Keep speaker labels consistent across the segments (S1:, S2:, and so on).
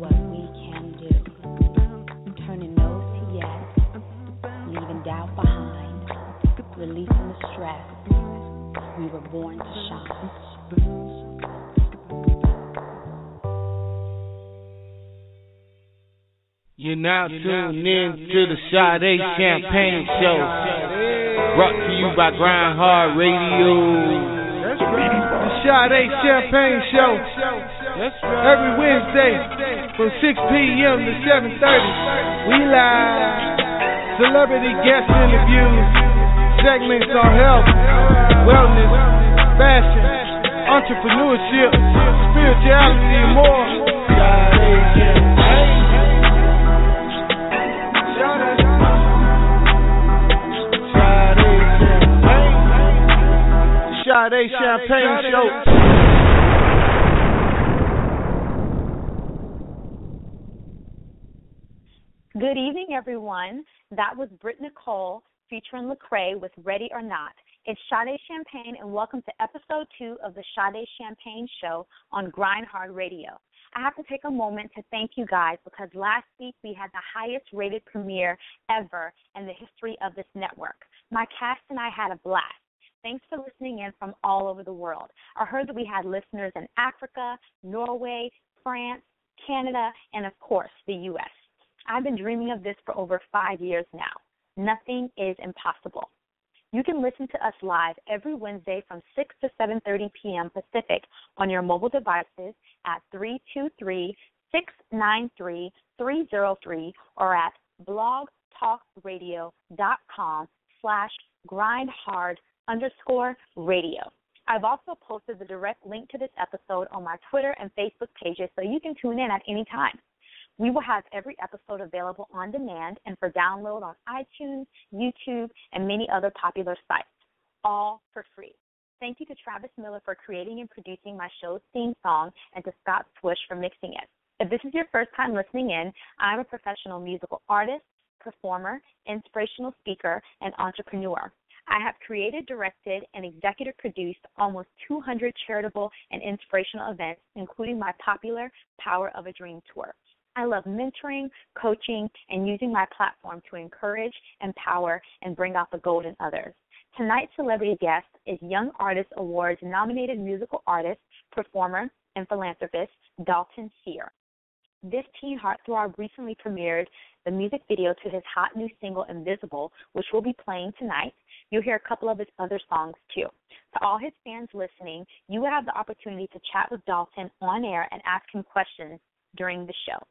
S1: what we can do. Turning no's to yes, leaving doubt behind, releasing the stress. We were born to shine.
S2: You're now tuned in to the Sade Champagne Show, brought to you by GrindHard Radio.
S3: That's right. The Sade Champagne Show. That's right. Every Wednesday from 6 p.m. to 7:30. We live. Celebrity guest interviews, segments on health, wellness, fashion, entrepreneurship, spirituality, and more. Sade Champagne. Sade Champagne Show.
S1: Good evening, everyone. That was Britt Nicole featuring Lecrae with Ready or Not. It's Sade Champagne, and welcome to episode 2 of the Sade Champagne Show on GrindHard Radio. I have to take a moment to thank you guys because last week we had the highest rated premiere ever in the history of this network. My cast and I had a blast. Thanks for listening in from all over the world. I heard that we had listeners in Africa, Norway, France, Canada, and of course, the U.S. I've been dreaming of this for over 5 years now. Nothing is impossible. You can listen to us live every Wednesday from 6 to 7:30 p.m. Pacific on your mobile devices at 323-693-303 or at blogtalkradio.com/grindhard_radio. I've also posted the direct link to this episode on my Twitter and Facebook pages so you can tune in at any time. We will have every episode available on demand and for download on iTunes, YouTube, and many other popular sites, all for free. Thank you to Travis Miller for creating and producing my show's theme song and to Scott Swish for mixing it. If this is your first time listening in, I'm a professional musical artist, performer, inspirational speaker, and entrepreneur. I have created, directed, and executive produced almost 200 charitable and inspirational events, including my popular Power of a Dream tour. I love mentoring, coaching, and using my platform to encourage, empower, and bring out the gold in others. Tonight's celebrity guest is Young Artist Awards nominated musical artist, performer, and philanthropist Dalton Cyr. This teen heartthrob recently premiered the music video to his hot new single, Invisible, which will be playing tonight. You'll hear a couple of his other songs, too. To all his fans listening, you will have the opportunity to chat with Dalton on air and ask him questions during the show.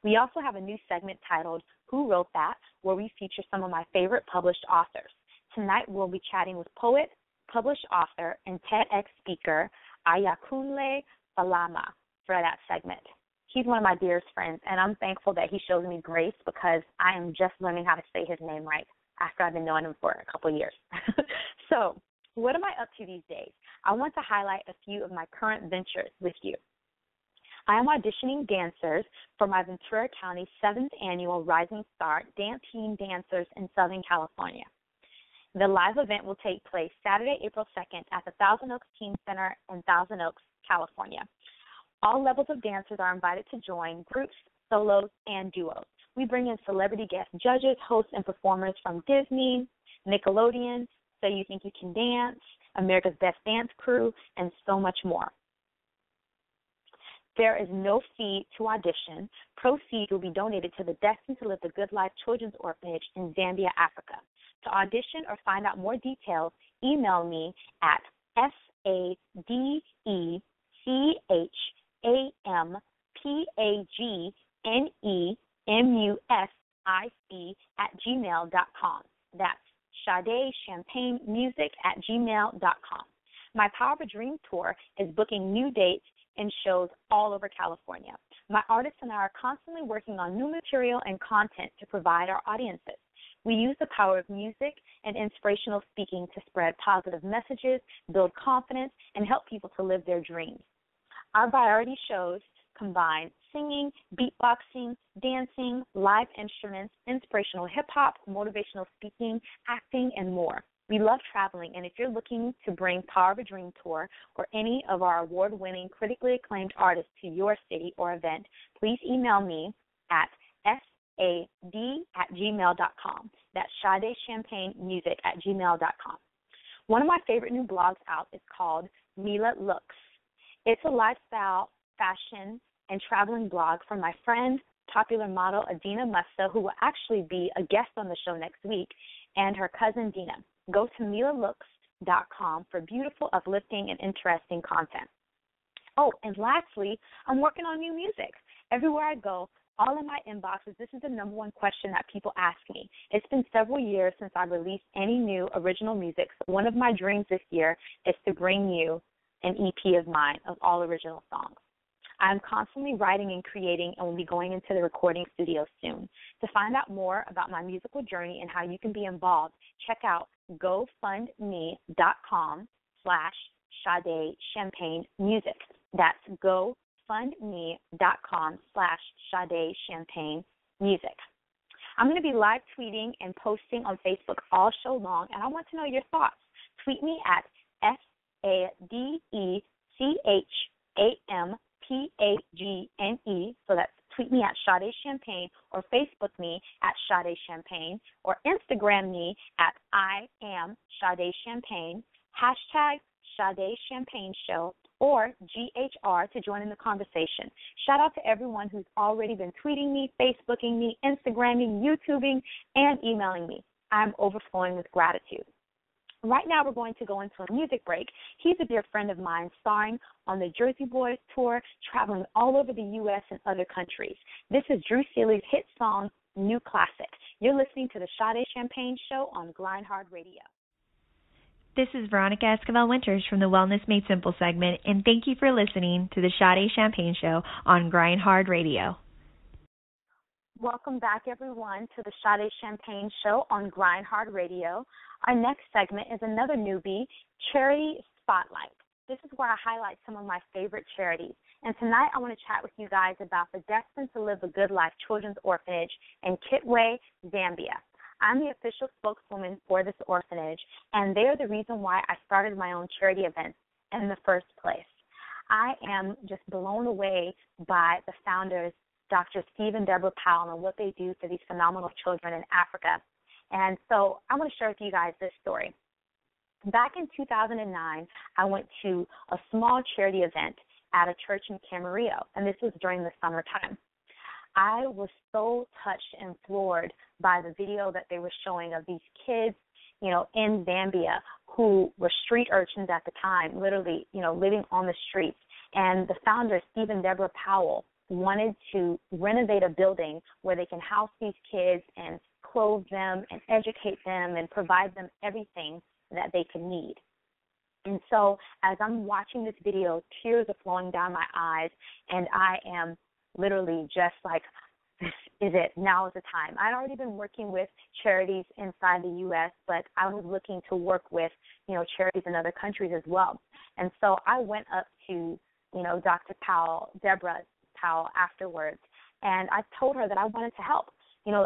S1: We also have a new segment titled Who Wrote That?, where we feature some of my favorite published authors. Tonight we'll be chatting with poet, published author, and TEDx speaker Ayokunle Falomo for that segment. He's one of my dearest friends, and I'm thankful that he shows me grace because I am just learning how to say his name right after I've been knowing him for a couple of years. So, what am I up to these days? I want to highlight a few of my current ventures with you. I am auditioning dancers for my Ventura County 7th Annual Rising Star Dance Team Dancers in Southern California. The live event will take place Saturday, April 2nd at the Thousand Oaks Teen Center in Thousand Oaks, California. All levels of dancers are invited to join groups, solos, and duos. We bring in celebrity guest judges, hosts, and performers from Disney, Nickelodeon, So You Think You Can Dance, America's Best Dance Crew, and so much more. There is no fee to audition. Proceeds will be donated to the Destined to Live the Good Life Children's Orphanage in Zambia, Africa. To audition or find out more details, email me at SadeChampagnemusic@gmail.com. That's SadeChampagnemusic@gmail.com. My Power of a Dream tour is booking new dates and shows all over California. My artists and I are constantly working on new material and content to provide our audiences. We use the power of music and inspirational speaking to spread positive messages, build confidence, and help people to live their dreams. Our variety shows combine singing, beatboxing, dancing, live instruments, inspirational hip-hop, motivational speaking, acting, and more. We love traveling, and if you're looking to bring Power of a Dream Tour or any of our award-winning, critically acclaimed artists to your city or event, please email me at sad@gmail.com. That's SadeChampagneMusic@gmail.com. One of my favorite new blogs out is called Mila Looks. It's a lifestyle, fashion, and traveling blog from my friend, popular model Adina Mussa, who will actually be a guest on the show next week, and her cousin Dina. Go to milalooks.com for beautiful, uplifting, and interesting content. Oh, and lastly, I'm working on new music. Everywhere I go, all in my inboxes, this is the number one question that people ask me. It's been several years since I released any new original music, so one of my dreams this year is to bring you an EP of mine of all original songs. I'm constantly writing and creating and will be going into the recording studio soon. To find out more about my musical journey and how you can be involved, check out gofundme.com/Sade Champagne Music. That's gofundme.com/Sade Champagne Music. I'm going to be live tweeting and posting on Facebook all show long, and I want to know your thoughts. Tweet me at SadeChampagne, so that's tweet me at Sade Champagne, or Facebook me at Sade Champagne, or Instagram me at IAmSadeChampagne, hashtag Sade Champagne Show, or GHR to join in the conversation. Shout out to everyone who's already been tweeting me, Facebooking me, Instagramming, YouTubing, and emailing me. I'm overflowing with gratitude. Right now we're going to go into a music break. He's a dear friend of mine, starring on the Jersey Boys tour, traveling all over the U.S. and other countries. This is Drew Seeley's hit song, New Classic. You're listening to the Sade Champagne Show on GrindHard Radio.
S4: This is Veronica Esquivel-Winters from the Wellness Made Simple segment, and thank you for listening to the Sade Champagne Show on GrindHard Radio.
S1: Welcome back, everyone, to the Sade Champagne Show on GrindHard Radio. Our next segment is another newbie, Charity Spotlight. This is where I highlight some of my favorite charities. And tonight I want to chat with you guys about the Destined to Live a Good Life Children's Orphanage in Kitwe, Zambia. I'm the official spokeswoman for this orphanage, and they are the reason why I started my own charity events in the first place. I am just blown away by the founders, Dr. Steve and Deborah Powell, and what they do for these phenomenal children in Africa. And so I want to share with you guys this story. Back in 2009, I went to a small charity event at a church in Camarillo, and this was during the summertime. I was so touched and floored by the video that they were showing of these kids, in Zambia who were street urchins at the time, literally, living on the streets. And the founders, Steve and Deborah Powell, wanted to renovate a building where they can house these kids and clothe them and educate them and provide them everything that they could need. And so as I'm watching this video, tears are flowing down my eyes, and I am literally just like, this is it. Now is the time. I'd already been working with charities inside the U.S., but I was looking to work with, charities in other countries as well. And so I went up to, Dr. Powell, Deborah Powell, afterwards, and I told her that I wanted to help.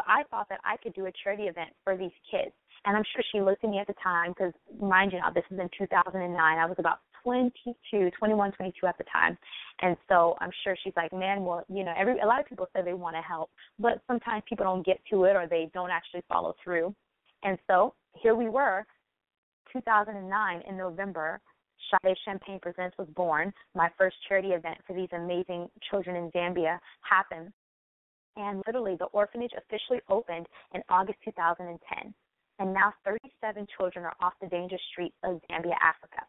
S1: I thought that I could do a charity event for these kids. And I'm sure she looked at me at the time because, mind you now, this was in 2009. I was about 21, 22 at the time. And so I'm sure she's like, man, well, a lot of people say they want to help, but sometimes people don't get to it or they don't actually follow through. And so here we were, 2009 in November, Sade Champagne Presents was born. My first charity event for these amazing children in Zambia happened. And literally the orphanage officially opened in August 2010. And now 37 children are off the dangerous streets of Zambia, Africa.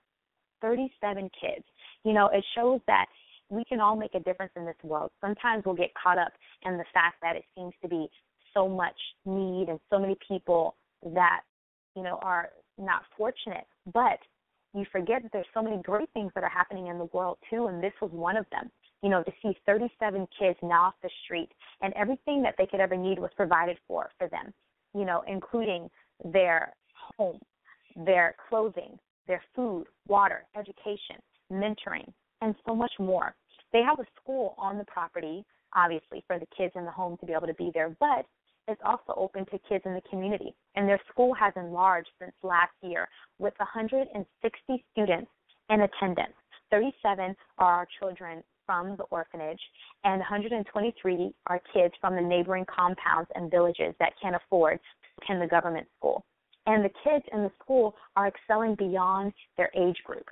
S1: 37 kids. It shows that we can all make a difference in this world. Sometimes we'll get caught up in the fact that it seems to be so much need and so many people that, are not fortunate. But you forget that there's so many great things that are happening in the world, too, and this was one of them. To see 37 kids now off the street, and everything that they could ever need was provided for them, including their home, their clothing, their food, water, education, mentoring, and so much more. They have a school on the property, obviously, for the kids in the home to be able to be there, but is also open to kids in the community, and their school has enlarged since last year with 160 students in attendance. 37 are our children from the orphanage, and 123 are kids from the neighboring compounds and villages that can't afford to attend the government school. And the kids in the school are excelling beyond their age group.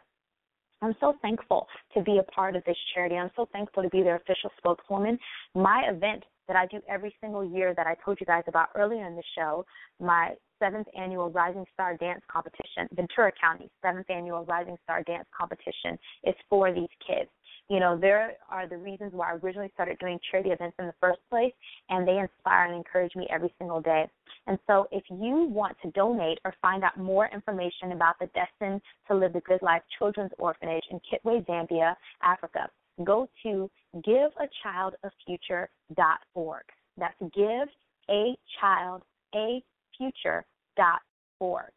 S1: I'm so thankful to be a part of this charity. I'm so thankful to be their official spokeswoman. My event that I do every single year that I told you guys about earlier in the show, my 7th annual Rising Star Dance Competition, Ventura County's 7th annual Rising Star Dance Competition, is for these kids. You know, there are the reasons why I originally started doing charity events in the first place, and they inspire and encourage me every single day. And so if you want to donate or find out more information about the Destined to Live the Good Life Children's Orphanage in Kitwe, Zambia, Africa, go to giveachildafuture.org. That's giveachildafuture.org.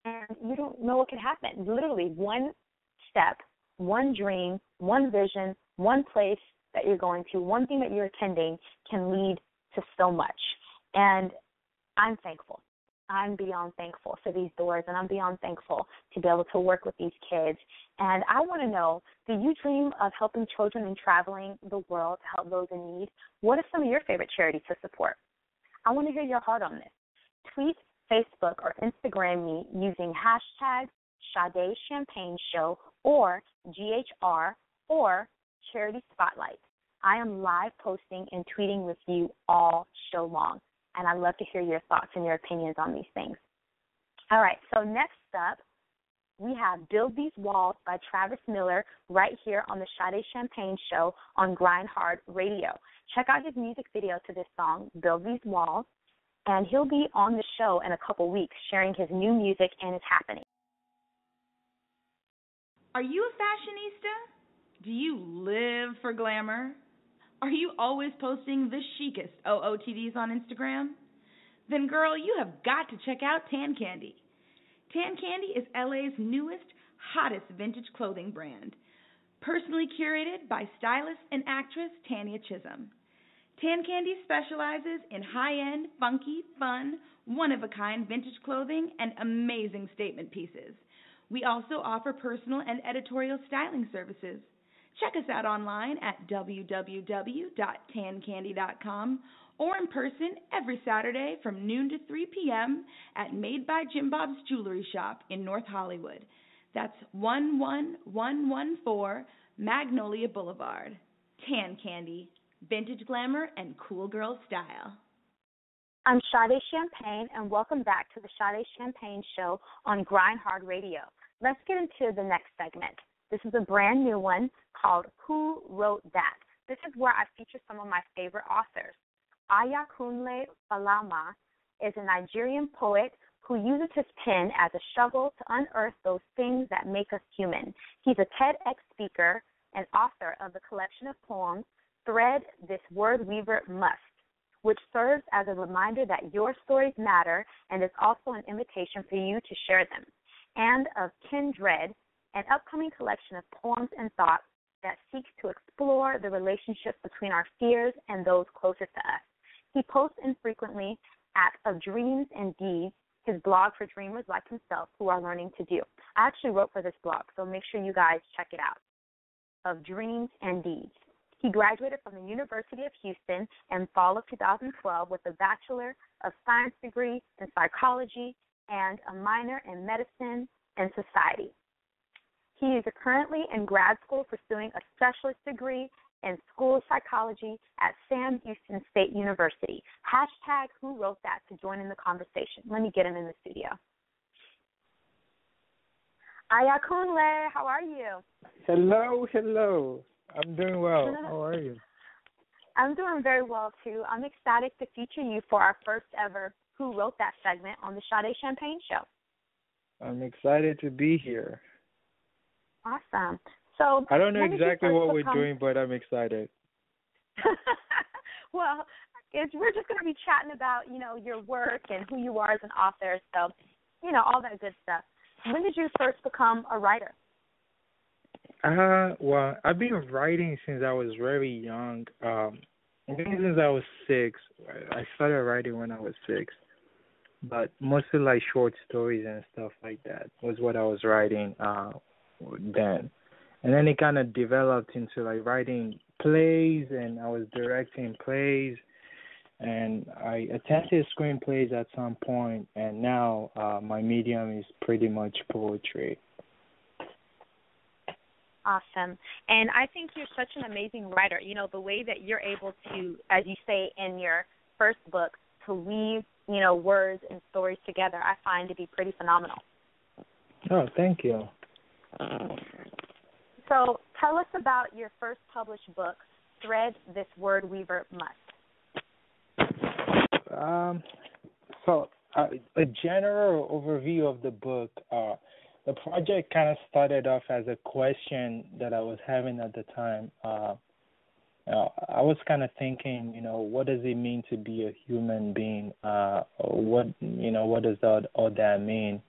S1: And you don't know what can happen. Literally one step, one dream, one vision, one place that you're going to, one thing that you're attending can lead to so much. And I'm thankful. I'm beyond thankful for these doors, and I'm beyond thankful to be able to work with these kids. And I want to know, do you dream of helping children and traveling the world to help those in need? What are some of your favorite charities to support? I want to hear your heart on this. Tweet, Facebook, or Instagram me using hashtag Sade Champagne Show or GHR or Charity Spotlight. I am live posting and tweeting with you all show long, and I'd love to hear your thoughts and your opinions on these things. All right, so next up, we have Build These Walls by Travis Miller right here on the Sade Champagne Show on GrindHard Radio. Check out his music video to this song, Build These Walls, and he'll be on the show in a couple weeks sharing his new music and his happening.
S5: Are you a fashionista? Do you live for glamour? Are you always posting the chicest OOTDs on Instagram? Then, girl, you have got to check out Tan Candy. Tan Candy is LA's newest, hottest vintage clothing brand, personally curated by stylist and actress Tanya Chisholm. Tan Candy specializes in high-end, funky, fun, one-of-a-kind vintage clothing and amazing statement pieces. We also offer personal and editorial styling services. Check us out online at www.tancandy.com or in person every Saturday from noon to 3 p.m. at Made by Jim Bob's Jewelry Shop in North Hollywood. That's 11114 Magnolia Boulevard. Tan Candy, vintage glamour and cool girl style.
S1: I'm Sade Champagne, and welcome back to the Sade Champagne Show on GrindHard Radio. Let's get into the next segment. This is a brand new one called Who Wrote That? This is where I feature some of my favorite authors. Ayokunle Falomo is a Nigerian poet who uses his pen as a shovel to unearth those things that make us human. He's a TEDx speaker and author of the collection of poems, Thread This Word Weaver Must, which serves as a reminder that your stories matter and is also an invitation for you to share them, and of Kindred, an upcoming collection of poems and thoughts that seeks to explore the relationship between our fears and those closest to us. He posts infrequently at Of Dreams and Deeds, his blog for dreamers like himself who are learning to do. I actually wrote for this blog, so make sure you guys check it out. Of Dreams and Deeds. He graduated from the University of Houston in fall of 2012 with a Bachelor of Science degree in psychology and a minor in medicine and society. He is currently in grad school pursuing a specialist degree in school psychology at Sam Houston State University. Hashtag Who Wrote That to join in the conversation. Let me get him in the studio. Ayokunle, how are you?
S6: Hello. I'm doing well. How are you?
S1: I'm doing very well, too. I'm ecstatic to feature you for our first ever Who Wrote That segment on the Sade Champagne Show.
S6: I'm excited to be here.
S1: Awesome. So
S6: I don't know exactly what we're doing, but I'm excited.
S1: Well, we're just going to be chatting about, your work and who you are as an author. So, all that good stuff. When did you first become a writer?
S6: Well, I've been writing since I was very young. I think since I was 6, I started writing when I was 6, but mostly like short stories and stuff like that was what I was writing then. And then it kind of developed into like writing plays, and I was directing plays, and I attempted screenplays at some point, and now my medium is pretty much poetry.
S1: Awesome. And I think you're such an amazing writer. You know, the way that you're able to, as you say in your first book, to weave, you know, words and stories together, I find to be pretty phenomenal.
S6: Oh, thank you.
S1: So tell us about your first published book, Thread This Word Weaver Must.
S6: So a general overview of the book, the project kind of started off as a question that I was having at the time. I was kind of thinking, you know, what does it mean to be a human being? What does all that mean?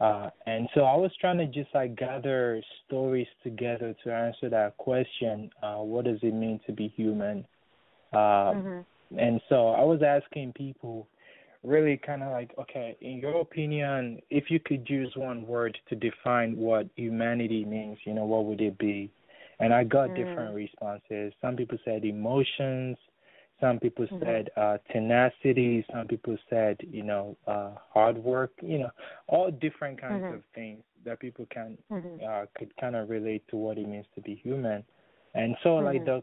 S6: And so I was trying to just like gather stories together to answer that question. What does it mean to be human? And so I was asking people, really kind of like, okay, in your opinion, if you could use one word to define what humanity means, you know, what would it be? And I got different responses. Some people said emotions. Some people said tenacity. Some people said, you know, hard work. You know, all different kinds of things that people can could kind of relate to what it means to be human. And so, like the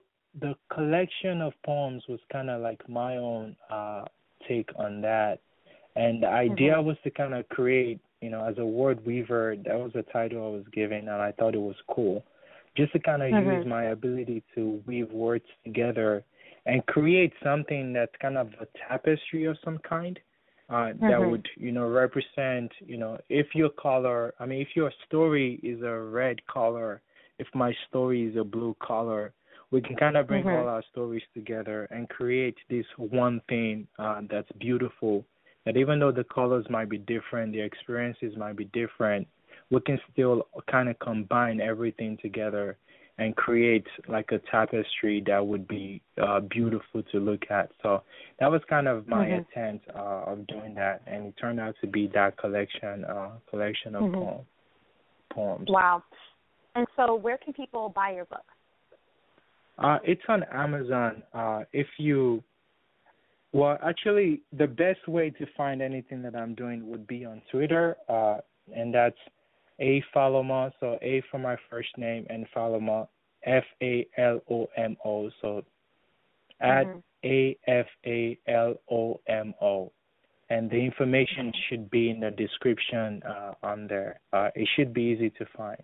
S6: collection of poems was kind of like my own take on that. And the idea was to kind of create, you know, as a word weaver. That was the title I was given, and I thought it was cool, just to kind of use my ability to weave words together and create something that's kind of a tapestry of some kind that would, you know, represent, you know, if your story is a red color, if my story is a blue color, we can kind of bring all our stories together and create this one thing that's beautiful, that even though the colors might be different, the experiences might be different, we can still kind of combine everything together and create like a tapestry that would be beautiful to look at. So that was kind of my intent of doing that, and it turned out to be that collection of poems.
S1: Wow. And so where can people buy your book?
S6: It's on Amazon. Actually, the best way to find anything that I'm doing would be on Twitter, and that's A Falomo, so A for my first name and Falomo, Falomo, so at AFALOMO. And the information should be in the description on there. It should be easy to find.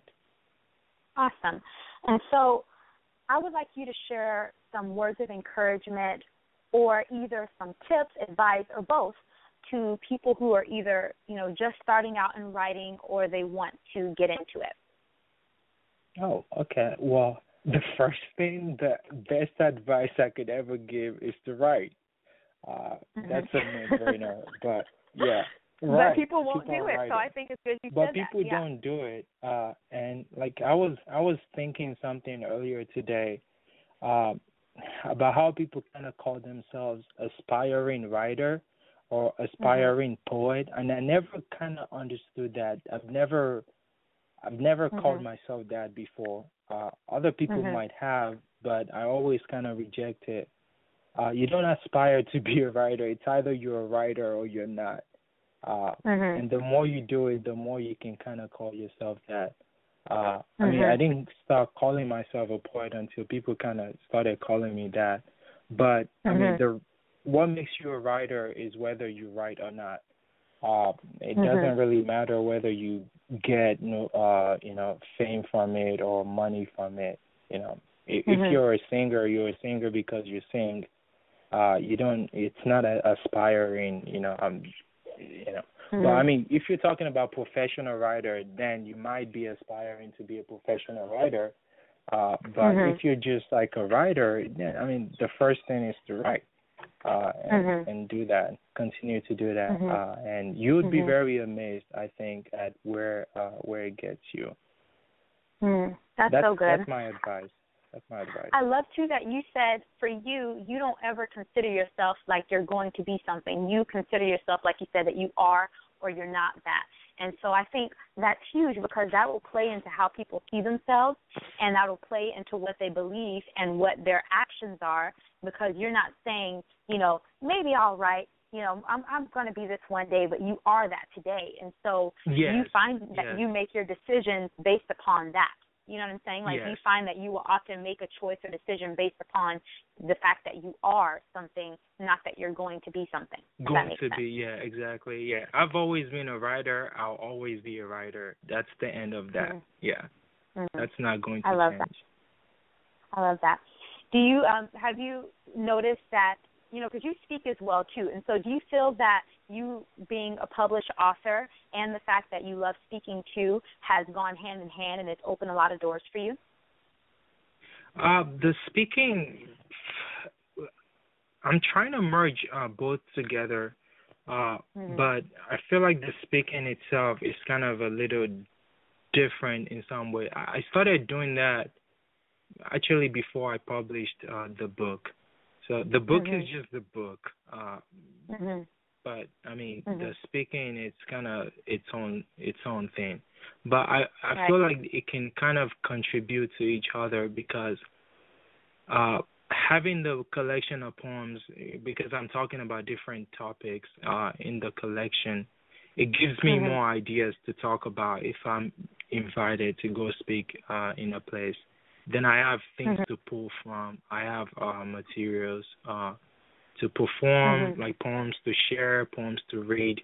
S1: Awesome. And so I would like you to share some words of encouragement or either some tips, advice, or both to people who are either, you know, just starting out in writing or they want to get into it.
S6: Oh, okay. Well, the first thing, the best advice I could ever give is to write. That's a no-brainer, but yeah. Right.
S1: But people won't do it, so I think it's good you said that.
S6: But people don't do it. And like I was thinking something earlier today about how people kind of call themselves aspiring writer or aspiring poet, and I never kind of understood that. I've never called myself that before. Other people might have, but I always kind of reject it. You don't aspire to be a writer. It's either you're a writer or you're not. And the more you do it, the more you can kind of call yourself that. I mean, I didn't start calling myself a poet until people kind of started calling me that. But, I mean, what makes you a writer is whether you write or not. It doesn't really matter whether you get, fame from it or money from it. You know, if you're a singer, you're a singer because you sing. It's not aspiring, Well, I mean, if you're talking about professional writer, then you might be aspiring to be a professional writer. But if you're just like a writer, then, I mean, the first thing is to write and do that, continue to do that. And you would be very amazed, I think, at where it gets you.
S1: That's so good.
S6: That's my advice. That's my advice.
S1: I love, too, that you said for you, you don't ever consider yourself like you're going to be something. You consider yourself, like you said, that you are or you're not that. And so I think that's huge because that will play into how people see themselves, and that will play into what they believe and what their actions are, because you're not saying, maybe I'll write, I'm going to be this one day, but you are that today. And so you find that you make your decisions based upon that. You know what I'm saying? Like you find that you will often make a choice or decision based upon the fact that you are something, not that you're going to be something.
S6: Going to be, yeah, exactly. Yeah, I've always been a writer. I'll always be a writer. That's the end of that. Mm-hmm. Yeah, that's not going to change.
S1: I love that. Do you have you noticed that, because you speak as well, too, and so do you feel that you being a published author and the fact that you love speaking, too, has gone hand in hand and it's opened a lot of doors for you?
S6: The speaking, I'm trying to merge both together, but I feel like the speaking itself is kind of a little different in some way. I started doing that actually before I published the book. So the book is just the book, but I mean the speaking, it's kind of its own thing. But I feel like it can kind of contribute to each other because having the collection of poems, because I'm talking about different topics in the collection, it gives me more ideas to talk about if I'm invited to go speak in a place. Then I have things to pull from. I have materials to perform, like poems to share, poems to read,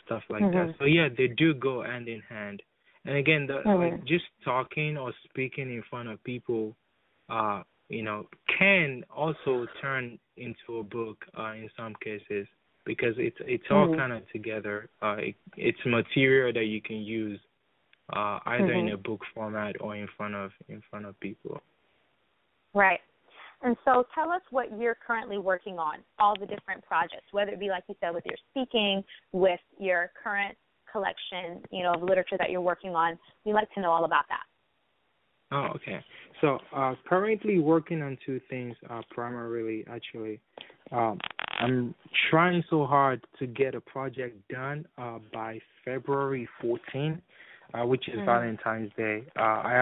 S6: stuff like that. So, yeah, they do go hand in hand. And, again, like just talking or speaking in front of people, can also turn into a book in some cases because it's all kind of together. It's material that you can use either in a book format or in front of people.
S1: Right. And so tell us what you're currently working on, all the different projects, whether it be, like you said, with your speaking, with your current collection, of literature that you're working on. We'd like to know all about that.
S6: Oh, okay. So currently working on two things primarily, actually. I'm trying so hard to get a project done by February 14th. Which is Valentine's Day. I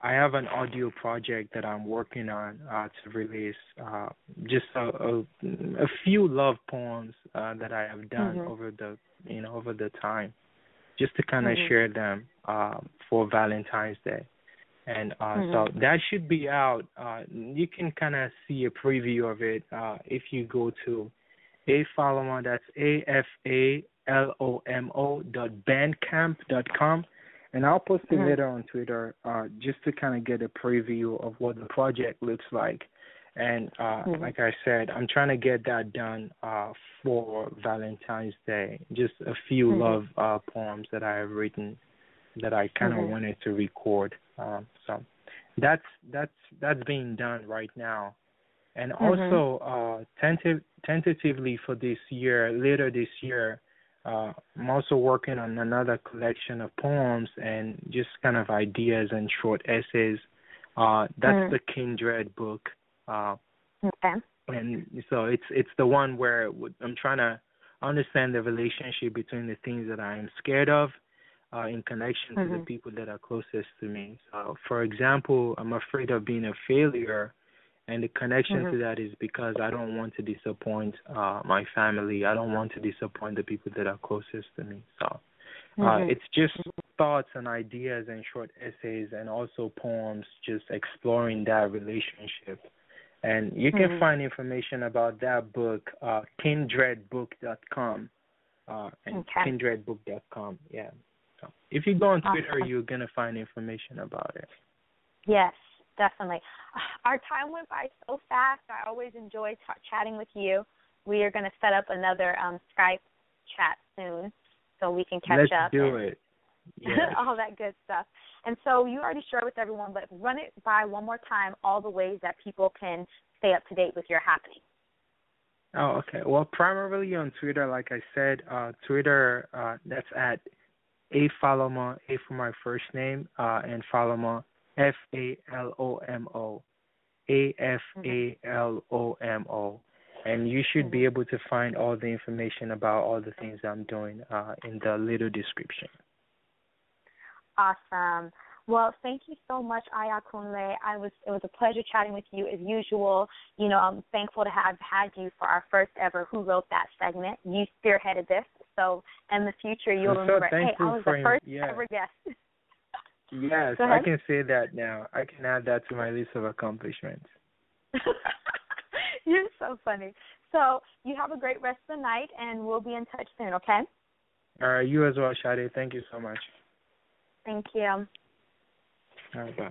S6: have an audio project that I'm working on to release. Just a few love poems that I have done over the time, just to kind of share them for Valentine's Day. And so that should be out. You can kind of see a preview of it if you go to Falomo. That's AFALOMO.bandcamp.com, and I'll post it later on Twitter just to kind of get a preview of what the project looks like. And like I said, I'm trying to get that done for Valentine's Day. Just a few love poems that I have written that I kind of wanted to record. So that's being done right now. And also tentatively for this year, later this year, I'm also working on another collection of poems and just kind of ideas and short essays. That's the Kindred book. And so it's the one where I'm trying to understand the relationship between the things that I am scared of in connection to the people that are closest to me. So, for example, I'm afraid of being a failure. And the connection to that is because I don't want to disappoint my family. I don't want to disappoint the people that are closest to me. So it's just thoughts and ideas and short essays and also poems just exploring that relationship. And you can find information about that book, kindredbook.com. Kindredbook.com, yeah. So if you go on Twitter, you're going to find information about it.
S1: Yes. Definitely. Our time went by so fast. I always enjoy chatting with you. We are going to set up another Skype chat soon so we can catch up.
S6: Let's do it. Yes.
S1: All that good stuff. And so you already shared with everyone, but run it by one more time, all the ways that people can stay up to date with your happening.
S6: Oh, okay. Well, primarily on Twitter, like I said, Twitter, that's at Falomo, A for my first name, and Falomo, Falomo, Afalomo. And you should be able to find all the information about all the things I'm doing in the little description.
S1: Awesome. Well, thank you so much, Ayokunle. It was a pleasure chatting with you as usual. You know, I'm thankful to have had you for our first ever Who Wrote That segment. You spearheaded this, so in the future you'll remember, hey, I was the first ever guest.
S6: Yes, I can say that now. I can add that to my list of accomplishments.
S1: You're so funny. So you have a great rest of the night, and we'll be in touch soon, okay?
S6: All right, you as well, Sade. Thank you so much.
S1: Thank you.
S6: All right, bye.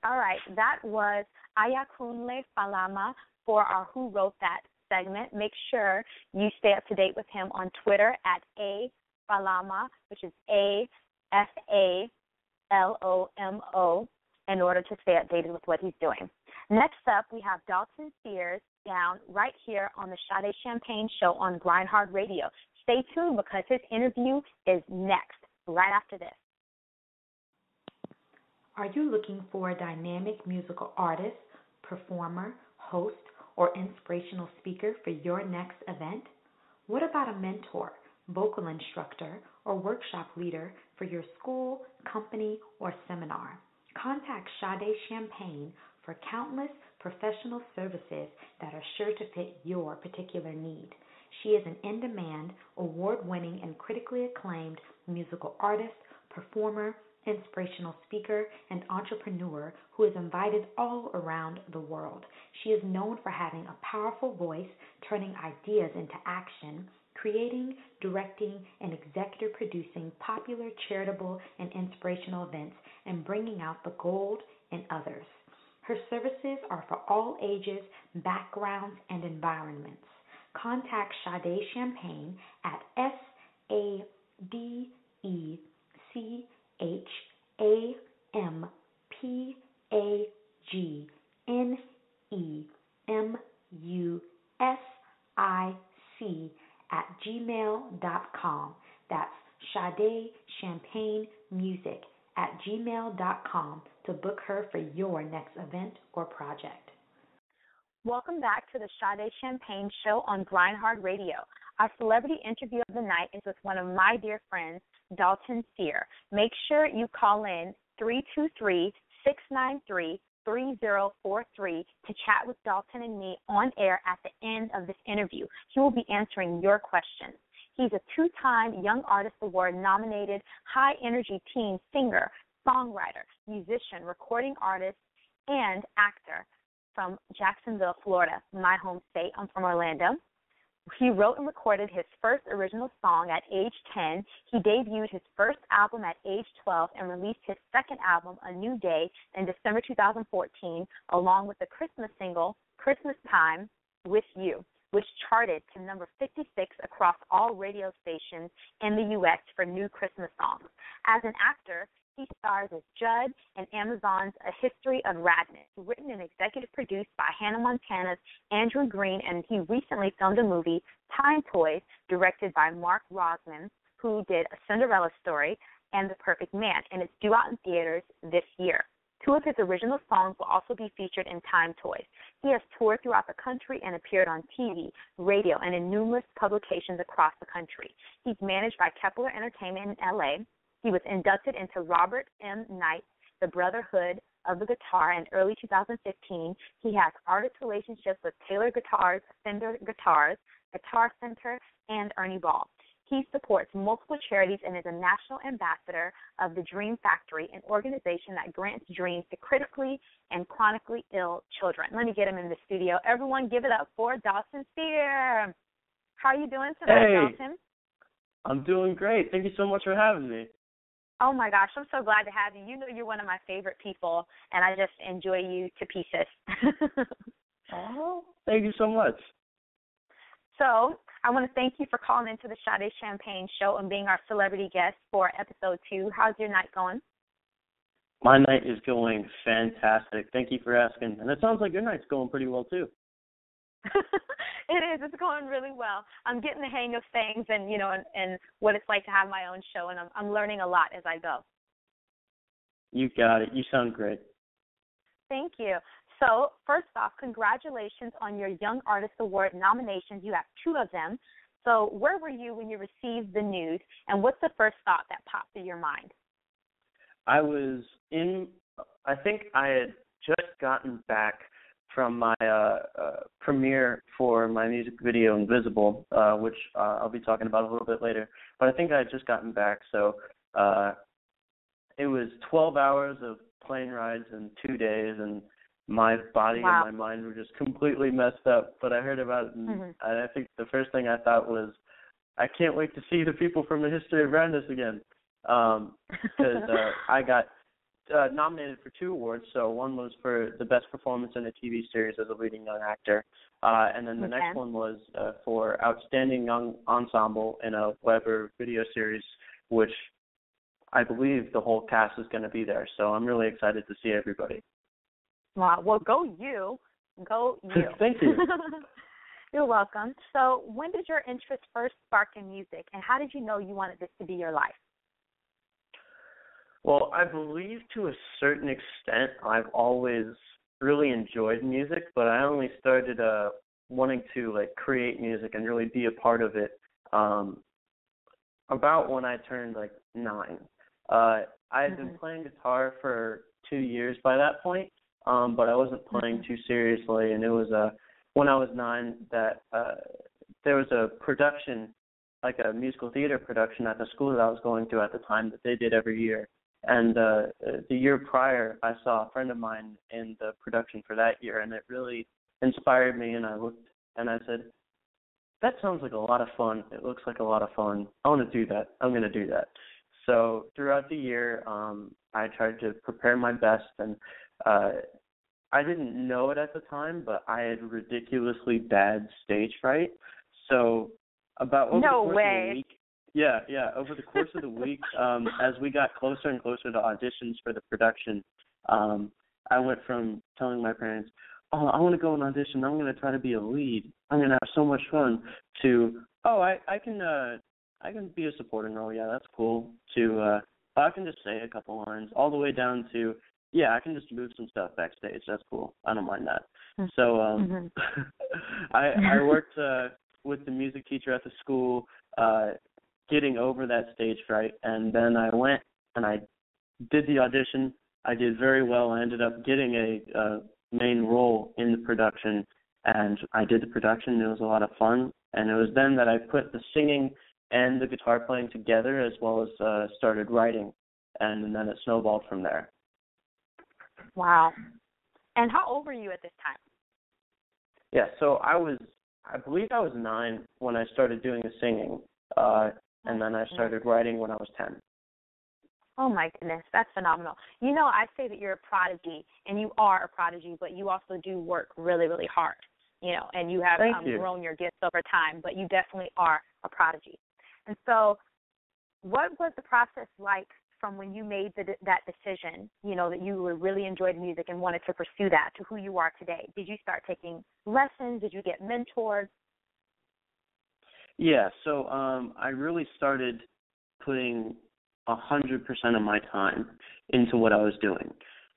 S1: All right, that was Ayokunle Falomo for our Who Wrote That segment. Make sure you stay up to date with him on Twitter at @Falomo, which is AFALOMO, in order to stay updated with what he's doing. Next up, we have Dalton Cyr down right here on the Sade Champagne Show on GrindHard Radio. Stay tuned because his interview is next, right after this.
S5: Are you looking for a dynamic musical artist, performer, host, or inspirational speaker for your next event? What about a mentor, vocal instructor, or workshop leader for your school, company, or seminar? Contact Sade Champagne for countless professional services that are sure to fit your particular need. She is an in-demand, award-winning, and critically acclaimed musical artist, performer, inspirational speaker, and entrepreneur who is invited all around the world. She is known for having a powerful voice, turning ideas into action, creating, directing, and executive producing popular, charitable, and inspirational events, and bringing out the gold in others. Her services are for all ages, backgrounds, and environments. Contact Sade Champagne at SadeChampagnemusic@gmail.com. That's Sade Champagne Music @gmail.com to book her for your next event or project.
S1: Welcome back to the Sade Champagne Show on GrindHard Radio. Our celebrity interview of the night is with one of my dear friends, Dalton Cyr. Make sure you call in 323-693-3043 to chat with Dalton and me on air at the end of this interview. He will be answering your questions. He's a two-time Young Artist Award nominated high-energy teen singer, songwriter, musician, recording artist, and actor from Jacksonville, Florida, my home state. I'm from Orlando. He wrote and recorded his first original song at age 10. He debuted his first album at age 12 and released his second album, A New Day, in December 2014, along with the Christmas single, Christmas Time With You, which charted to number 56 across all radio stations in the U.S. for new Christmas songs. As an actor, he stars as Judd in Amazon's A History of Radness, written and executive produced by Hannah Montana's Andrew Green, and he recently filmed a movie, Time Toys, directed by Mark Rosman, who did A Cinderella Story and The Perfect Man, and it's due out in theaters this year. Two of his original songs will also be featured in Time Toys. He has toured throughout the country and appeared on TV, radio, and in numerous publications across the country. He's managed by Kepler Entertainment in L.A. He was inducted into Robert M. Knight's The Brotherhood of the Guitar in early 2015. He has artist relationships with Taylor Guitars, Fender Guitars, Guitar Center, and Ernie Ball. He supports multiple charities and is a national ambassador of the Dream Factory, an organization that grants dreams to critically and chronically ill children. Let me get him in the studio. Everyone give it up for Dalton Cyr. How are you doing tonight, Dalton?
S7: I'm doing great. Thank you so much for having me.
S1: Oh, my gosh, I'm so glad to have you. You know you're one of my favorite people, and I just enjoy you to pieces.
S7: Oh, thank you so much.
S1: So I want to thank you for calling into the Sade Champagne Show and being our celebrity guest for episode 2. How's your night going?
S7: My night is going fantastic. Thank you for asking. And it sounds like your night's going pretty well, too.
S1: It is. It's going really well. I'm getting the hang of things and, you know, and what it's like to have my own show, and I'm learning a lot as I go.
S7: You got it. You sound great.
S1: Thank you. So, first off, congratulations on your Young Artist Award nominations. You have 2 of them. So, where were you when you received the news, and what's the first thought that popped through your mind?
S7: I think I had just gotten back from my premiere for my music video Invisible, which I'll be talking about a little bit later. But I think I had just gotten back, so it was 12 hours of plane rides in 2 days, and my body and my mind were just completely messed up. But I heard about it, and I think the first thing I thought was, I can't wait to see the people from the History of Roundness again, because I got nominated for 2 awards. So one was for the best performance in a TV series as a leading young actor, and then the next one was for outstanding young ensemble in a web or video series, which I believe the whole cast is going to be there. So I'm really excited to see everybody.
S1: Wow. Well, go you. Go you.
S7: Thank you.
S1: You're welcome. So when did your interest first spark in music, and how did you know you wanted this to be your life?
S7: Well, I believe to a certain extent I've always really enjoyed music, but I only started wanting to create music and really be a part of it about when I turned 9. I had been playing guitar for 2 years by that point, but I wasn't playing too seriously, and it was when I was 9 that there was a production, like a musical theater production at the school that I was going to at the time that they did every year. And the year prior, I saw a friend of mine in the production for that year, and it really inspired me, and I looked and I said, that sounds like a lot of fun. It looks like a lot of fun. I want to do that. I'm going to do that. So throughout the year, I tried to prepare my best, and I didn't know it at the time, but I had ridiculously bad stage fright. So about over the course of the week, over the course of the week, as we got closer and closer to auditions for the production, I went from telling my parents, oh, I want to go and audition, I'm going to try to be a lead, I'm going to have so much fun, to, I can be a supporting role, yeah, that's cool, to, I can just say a couple lines, all the way down to, yeah, I can just move some stuff backstage, that's cool, I don't mind that. So I worked with the music teacher at the school, getting over that stage fright, and then I went and I did the audition. I did very well. I ended up getting a main role in the production, and I did the production. It was a lot of fun, and it was then that I put the singing and the guitar playing together, as well as started writing, and then it snowballed from there.
S1: Wow. And how old were you at this time?
S7: Yeah, so I believe I was 9 when I started doing the singing, and then I started writing when I was 10.
S1: Oh, my goodness. That's phenomenal. You know, I say that you're a prodigy, and you are a prodigy, but you also do work really, really hard, and you have grown your gifts over time, but you definitely are a prodigy. And so what was the process like from when you made that decision, that you really enjoyed music and wanted to pursue that, to who you are today? Did you start taking lessons? Did you get mentors?
S7: Yeah, so I really started putting 100% of my time into what I was doing.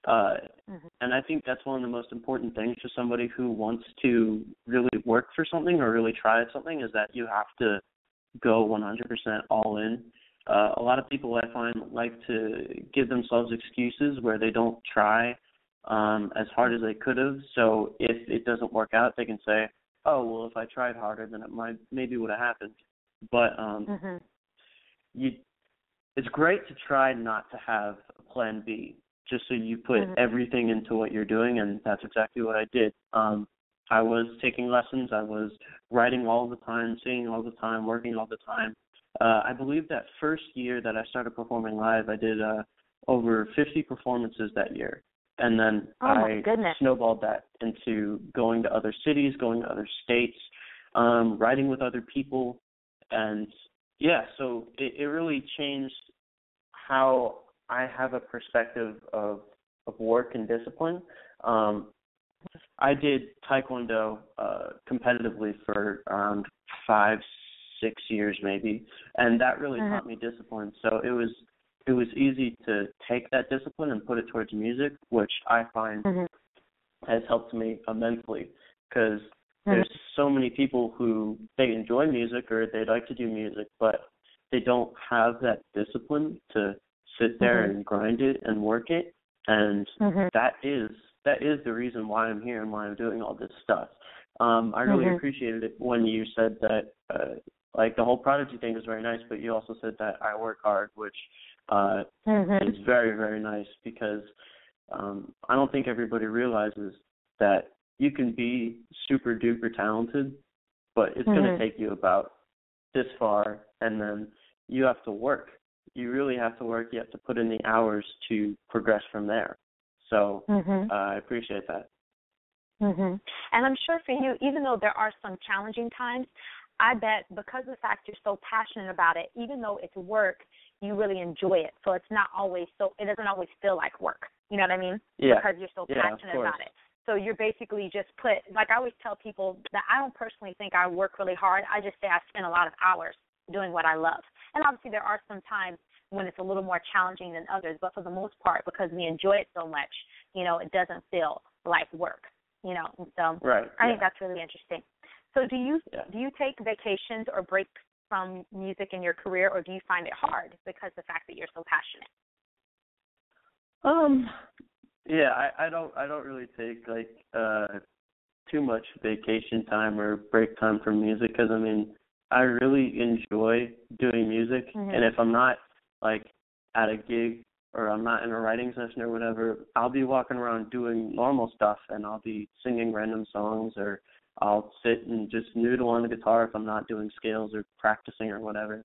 S7: And I think that's one of the most important things for somebody who wants to really work for something or really try something, is that you have to go 100% all in. A lot of people, I find, like to give themselves excuses where they don't try as hard as they could have. So if it doesn't work out, they can say, oh, well, if I tried harder, then it maybe would have happened. But it's great to try not to have a plan B, just so you put everything into what you're doing, and that's exactly what I did. I was taking lessons. I was writing all the time, singing all the time, working all the time. I believe that first year that I started performing live, I did over 50 performances that year. And then I snowballed that into going to other cities, going to other states, writing with other people. And, yeah, so it really changed how I have a perspective of work and discipline. I did Taekwondo competitively for around 5-6 years maybe, and that really taught me discipline. So it was easy to take that discipline and put it towards music, which I find has helped me immensely, because there's so many people who, they enjoy music or they like to do music, but they don't have that discipline to sit there and grind it and work it. And that is the reason why I'm here and why I'm doing all this stuff. I really appreciated it when you said that, like, the whole Prodigy thing is very nice, but you also said that I work hard, which is very, very nice, because I don't think everybody realizes that you can be super duper talented, but it's going to take you about this far, and then you have to work. You really have to work. You have to put in the hours to progress from there. So I appreciate that.
S1: And I'm sure for you, even though there are some challenging times, I bet because of the fact you're so passionate about it, even though it's work, you really enjoy it. So it's not always it doesn't always feel like work. You know what I mean?
S7: Yeah.
S1: Because you're so passionate about it. So you're basically just like I always tell people that I don't personally think I work really hard. I just say I spend a lot of hours doing what I love. And obviously there are some times when it's a little more challenging than others, but for the most part, because we enjoy it so much, you know, it doesn't feel like work, you know. And so I think that's really interesting. So do you take vacations or breaks from music in your career, or do you find it hard because of the fact that you're so passionate?
S7: I don't really take like too much vacation time or break time from music, because I mean, I really enjoy doing music, and if I'm not like at a gig or I'm not in a writing session or whatever, I'll be walking around doing normal stuff, and I'll be singing random songs, or I'll sit and just noodle on the guitar if I'm not doing scales or practicing or whatever.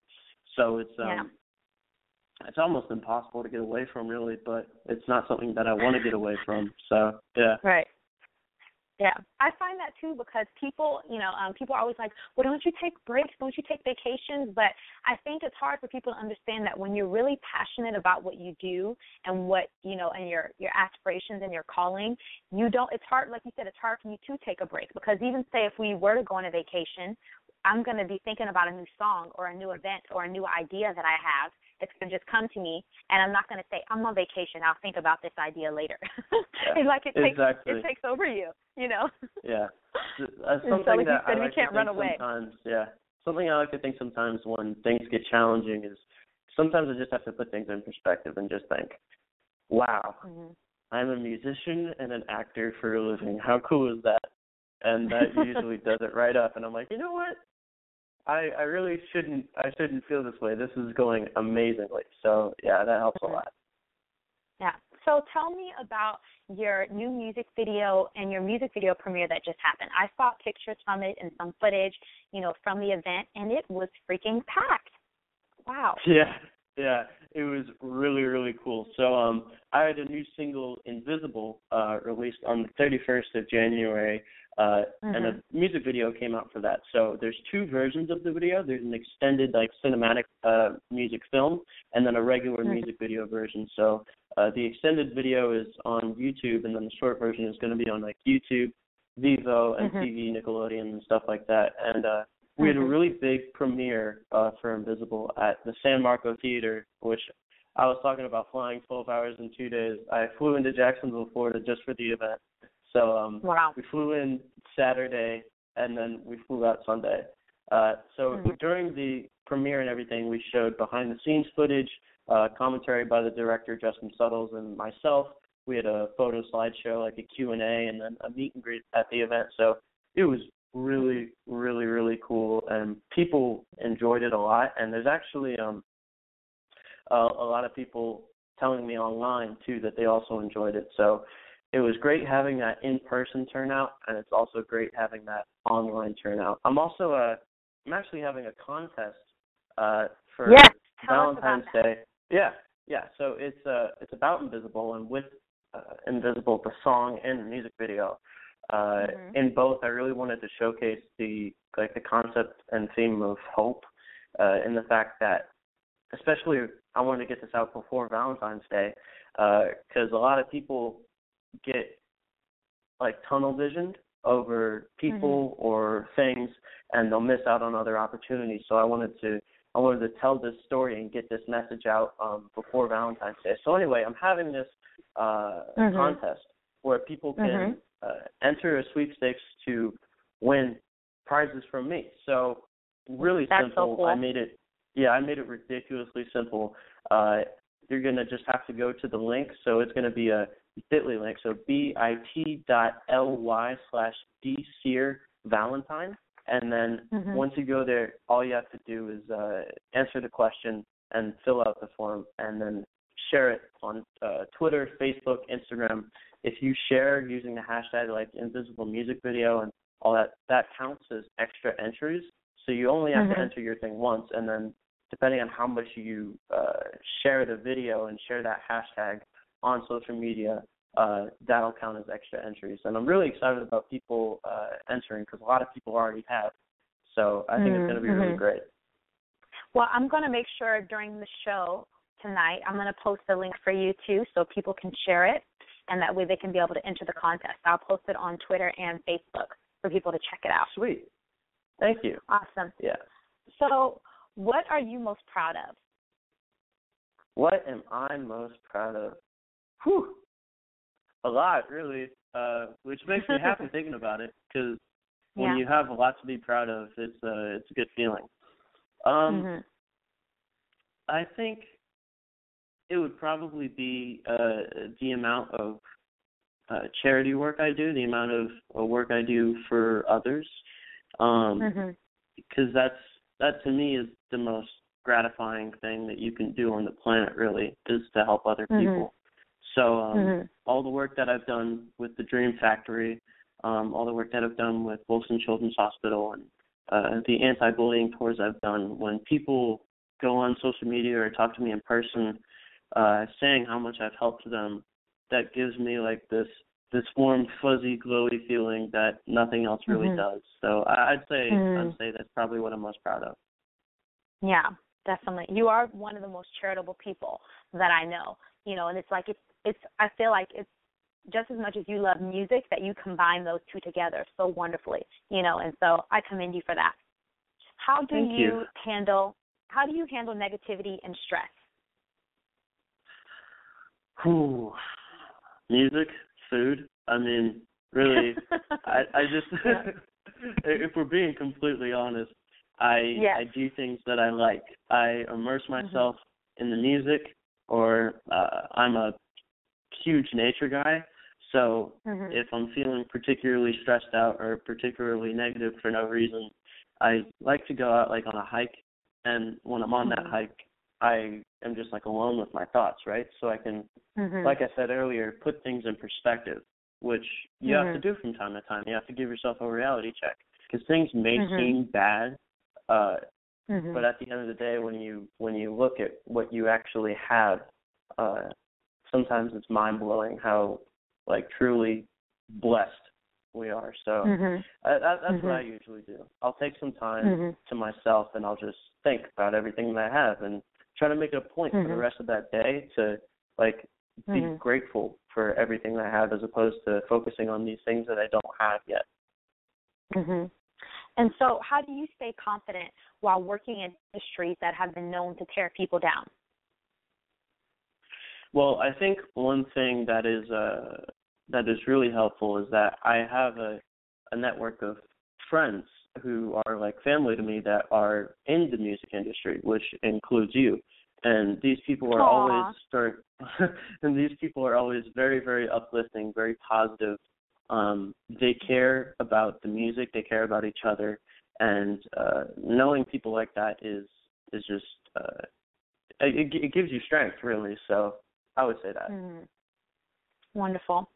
S7: So it's almost impossible to get away from, really, but it's not something that I want to get away from. So, yeah.
S1: Right. Yeah. I find that, too, because people, you know, people are always like, well, don't you take breaks? Don't you take vacations? But I think it's hard for people to understand that when you're really passionate about what you do and what, you know, and your aspirations and your calling, it's hard, like you said, it's hard for you to take a break, because even say if we were to go on a vacation, I'm going to be thinking about a new song or a new event or a new idea that I have. It's going to just come to me, and I'm not going to say, I'm on vacation, I'll think about this idea later. It's like it takes over you, you know?
S7: Yeah.
S1: Something so like that you said, we can't run away.
S7: Something I like to think sometimes when things get challenging is sometimes I just have to put things in perspective and just think, wow, I'm a musician and an actor for a living. How cool is that? And that usually does it right up, and I'm like, you know what? I really shouldn't feel this way. This is going amazingly. So, yeah, that helps a lot.
S1: Yeah. So tell me about your new music video and your music video premiere that just happened. I saw pictures from it and some footage, you know, from the event, and it was freaking packed. Wow. Yeah. It was really, really cool. So I had a new single, Invisible, released on the 31st of January, and a music video came out for that. So there's two versions of the video. There's an extended, like, cinematic music film, and then a regular music video version. So the extended video is on YouTube, and then the short version is going to be on, like, YouTube, Vivo, and TV, Nickelodeon, and stuff like that. And we had a really big premiere for Invisible at the San Marco Theater, which I was talking about flying 12 hours in 2 days. I flew into Jacksonville, Florida, just for the event. So we flew in Saturday, and then we flew out Sunday. So during the premiere and everything, we showed behind-the-scenes footage, commentary by the director, Justin Suttles, and myself. We had a photo slideshow, like a Q&A, and then a meet and greet at the event. So it was really, really, really cool, and people enjoyed it a lot. And there's actually a lot of people telling me online, too, that they also enjoyed it. So it was great having that in-person turnout, and it's also great having that online turnout. I'm actually having a contest for Valentine's Day. Yeah. So it's about Invisible, and with Invisible, the song and the music video. In both, I really wanted to showcase the concept and theme of hope, in the fact that, especially, I wanted to get this out before Valentine's Day, because a lot of people get like tunnel visioned over people or things, and they'll miss out on other opportunities. So I wanted to tell this story and get this message out before Valentine's Day. So anyway, I'm having this contest where people can
S7: enter a sweepstakes to win prizes from me. So really
S1: That's
S7: simple.
S1: So cool.
S7: I made it ridiculously simple. You're going to just have to go to the link. So it's going to be a bit.ly link. So bit.ly/dcyrvalentine. And then once you go there, all you have to do is answer the question and fill out the form, and then share it on Twitter, Facebook, Instagram. If you share using the hashtag like Invisible Music Video and all that, that counts as extra entries. So you only have to enter your thing once, and then depending on how much you share the video and share that hashtag on social media, that'll count as extra entries. And I'm really excited about people entering because a lot of people already have. So I think it's going to be really great.
S1: Well, I'm going to make sure during the show tonight, I'm going to post the link for you too so people can share it, and that way they can be able to enter the contest. I'll post it on Twitter and Facebook for people to check it out.
S7: Sweet. Thank you.
S1: Awesome.
S7: Yeah.
S1: So what are you most proud of?
S7: What am I most proud of? Whew. A lot, really, which makes me happy thinking about it, because when you have a lot to be proud of, it's a good feeling. I think it would probably be the amount of charity work I do, the amount of work I do for others, because that to me is the most gratifying thing that you can do on the planet, really, is to help other people. So all the work that I've done with the Dream Factory, all the work that I've done with Wilson Children's Hospital, and the anti-bullying tours I've done, when people go on social media or talk to me in person saying how much I've helped them, that gives me like this warm, fuzzy, glowy feeling that nothing else really does. So I'd say that's probably what I'm most proud of.
S1: Yeah, definitely. You are one of the most charitable people that I know. You know, and it's like I feel like it's just as much as you love music that you combine those two together so wonderfully. You know, and so I commend you for that. How do you handle negativity and stress?
S7: Music, food. I mean, really, I just, if we're being completely honest, I do things that I like. I immerse myself in the music, or I'm a huge nature guy. So if I'm feeling particularly stressed out or particularly negative for no reason, I like to go out like on a hike. And when I'm on that hike, I am just like alone with my thoughts, right? So I can, like I said earlier, put things in perspective, which you have to do from time to time. You have to give yourself a reality check, because things may seem bad, but at the end of the day, when you look at what you actually have, sometimes it's mind-blowing how like truly blessed we are. So that's what I usually do. I'll take some time to myself, and I'll just think about everything that I have and try to make it a point for the rest of that day to like be grateful for everything that I have, as opposed to focusing on these things that I don't have yet.
S1: And so how do you stay confident while working in industries that have been known to tear people down?
S7: Well, I think one thing that is really helpful is that I have a network of friends who are like family to me that are in the music industry, which includes you. And these people are always very, very uplifting, very positive. They care about the music, they care about each other, and knowing people like that is just it gives you strength, really. So I would say that.
S1: Wonderful.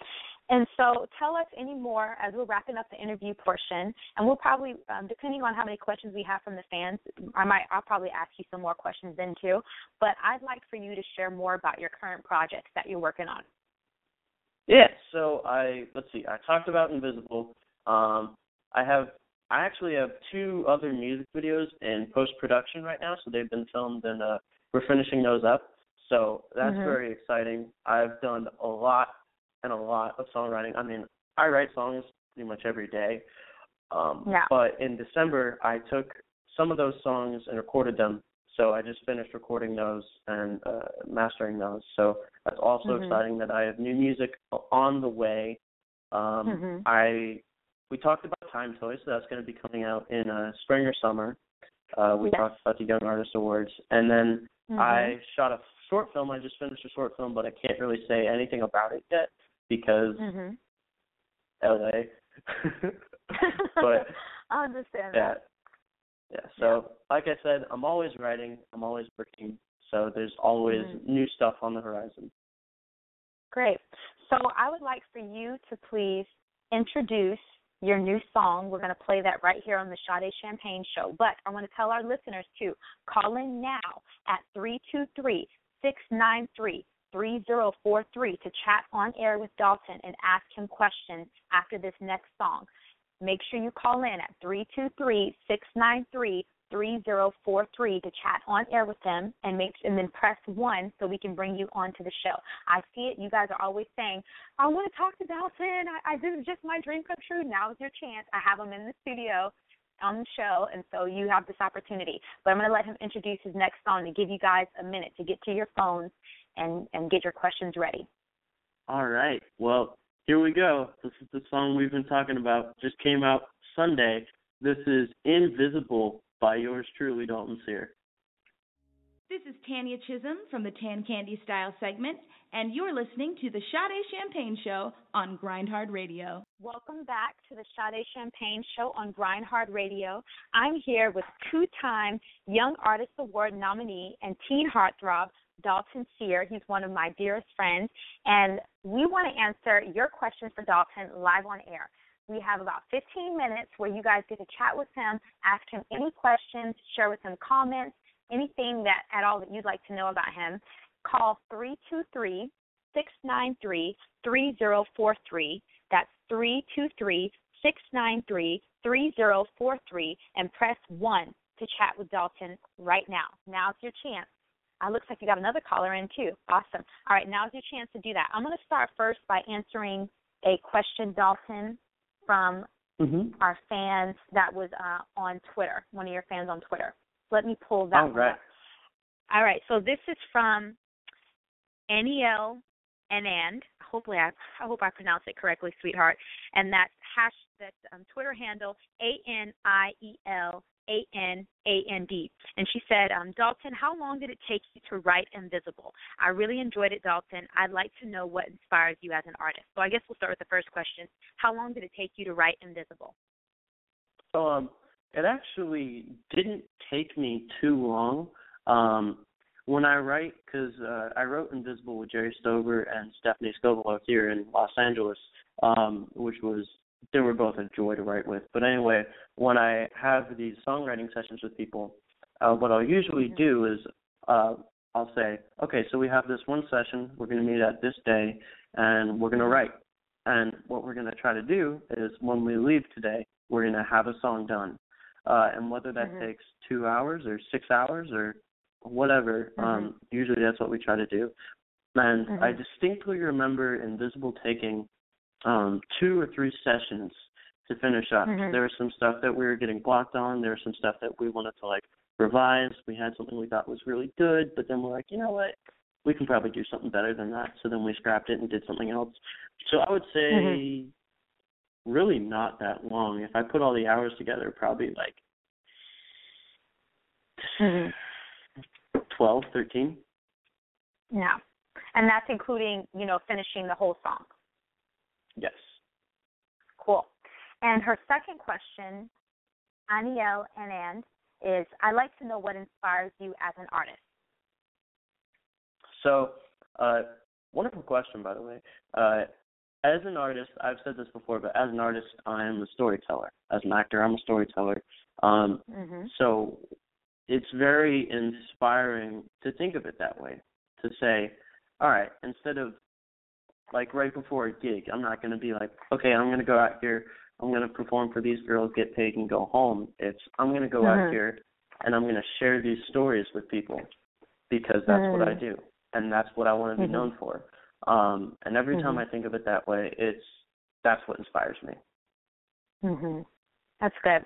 S1: And so tell us any more as we're wrapping up the interview portion, and we'll probably, depending on how many questions we have from the fans, I'll probably ask you some more questions then too, but I'd like for you to share more about your current projects that you're working on.
S7: Yeah, so I talked about Invisible. I actually have 2 other music videos in post-production right now, so they've been filmed, and we're finishing those up. So that's very exciting. I've done a lot of songwriting. I mean, I write songs pretty much every day. But in December, I took some of those songs and recorded them. So I just finished recording those and mastering those. So that's also exciting that I have new music on the way. We talked about Time Toys, so that's going to be coming out in spring or summer. We talked about the Young Artist Awards, and then I shot a short film. I just finished a short film, but I can't really say anything about it yet because LA. But
S1: I understand
S7: that. Yeah. So, like I said, I'm always writing. I'm always working. So there's always new stuff on the horizon.
S1: Great. So I would like for you to please introduce your new song. We're going to play that right here on the Sade Champagne Show. But I want to tell our listeners to call in now at 323-693-3043 to chat on air with Dalton and ask him questions after this next song. Make sure you call in at 323-693-3043 to chat on air with them, and then press 1 so we can bring you onto the show. I see it. You guys are always saying, I want to talk to Dalton. This is just my dream come true. Now is your chance. I have him in the studio on the show, and so you have this opportunity. But I'm going to let him introduce his next song to give you guys a minute to get to your phones and get your questions ready.
S7: All right. Well, here we go. This is the song we've been talking about. Just came out Sunday. This is Invisible by yours truly, Dalton Cyr.
S5: This is Tanya Chisholm from the Tan Candy Style segment, and you're listening to the Sade Champagne Show on GrindHard Radio.
S1: Welcome back to the Sade Champagne Show on GrindHard Radio. I'm here with two-time Young Artist Award nominee and teen heartthrob, Dalton Cyr. He's one of my dearest friends, and we want to answer your questions for Dalton live on air. We have about 15 minutes where you guys get to chat with him, ask him any questions, share with him comments, anything that at all that you'd like to know about him. Call 323-693-3043. That's 323-693-3043, and press 1 to chat with Dalton right now. Now's your chance. Looks like you got another caller in, too. Awesome. All right, now's your chance to do that. I'm going to start first by answering a question, Dalton, from our fans that was on Twitter, one of your fans on Twitter. Let me pull that one up. All right, so this is from Niel Anand. Hopefully, I hope I pronounced it correctly, sweetheart. And that's Twitter handle ANIELANAND. And she said, Dalton, how long did it take you to write Invisible? I really enjoyed it, Dalton. I'd like to know what inspires you as an artist. So I guess we'll start with the first question. How long did it take you to write Invisible?
S7: So it actually didn't take me too long. When I write, because I wrote Invisible with Jerry Stover and Stephanie Scoville here in Los Angeles, they were both a joy to write with. But anyway, when I have these songwriting sessions with people, what I'll usually do is I'll say, okay, so we have this one session, we're going to meet at this day, and we're going to write. And what we're going to try to do is when we leave today, we're going to have a song done. And whether that takes 2 hours or 6 hours or whatever, usually that's what we try to do. And I distinctly remember Invisible taking 2 or 3 sessions to finish up. There was some stuff that we were getting blocked on. There was some stuff that we wanted to revise. We had something we thought was really good, but then we're like, you know what? We can probably do something better than that. So then we scrapped it and did something else. So I would say really not that long. If I put all the hours together, probably 12, 13.
S1: Yeah. And that's including, finishing the whole song.
S7: Yes.
S1: Cool. And her second question, Aniel Anand, is, I'd like to know what inspires you as an artist.
S7: So, wonderful question, by the way. As an artist, I've said this before, but as an artist, I am a storyteller. As an actor, I'm a storyteller. So it's very inspiring to think of it that way, to say, all right, instead of right before a gig, I'm not going to be like, okay, I'm going to go out here, I'm going to perform for these girls, get paid, and go home. I'm going to go out here, and I'm going to share these stories with people because that's what I do, and that's what I want to be known for. And every time I think of it that way, that's what inspires me.
S1: That's good.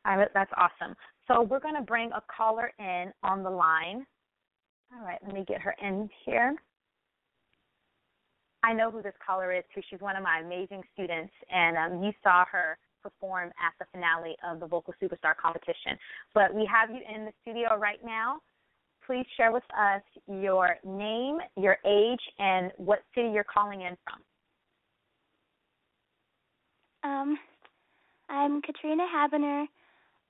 S1: That's awesome. So we're going to bring a caller in on the line. All right, let me get her in here. I know who this caller is too. She's one of my amazing students, and you saw her perform at the finale of the Vocal Superstar competition. But we have you in the studio right now. Please share with us your name, your age, and what city you're calling in from.
S8: I'm Katrina Habener.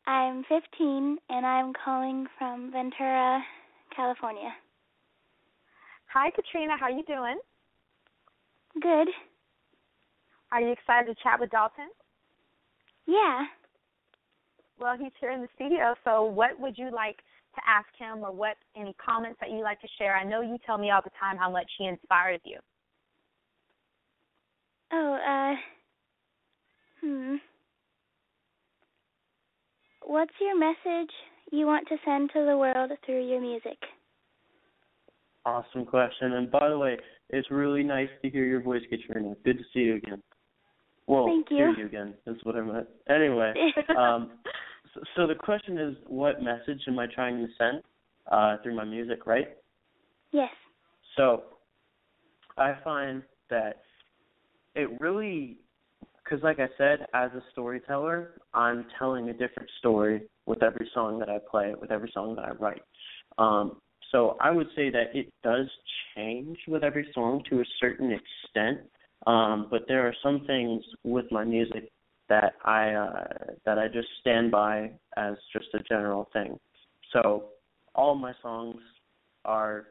S8: I'm 15, and I'm calling from Ventura, California.
S1: Hi, Katrina. How are you doing?
S8: Good.
S1: Are you excited to chat with Dalton?
S8: Yeah.
S1: Well, he's here in the studio, so what would you like to ask him, or any comments that you'd like to share? I know you tell me all the time how much he inspires you.
S8: What's your message you want to send to the world through your music?
S7: Awesome question. And by the way, it's really nice to hear your voice, Katrina. Good to see you again. Well,
S8: thank you.
S7: Hear you again is what I meant. Anyway, so the question is, what message am I trying to send through my music, right?
S8: Yes.
S7: So I find that it really, because like I said, as a storyteller, I'm telling a different story with every song that I play, with every song that I write. So I would say that it does change with every song to a certain extent, but there are some things with my music that I just stand by as just a general thing. So all my songs are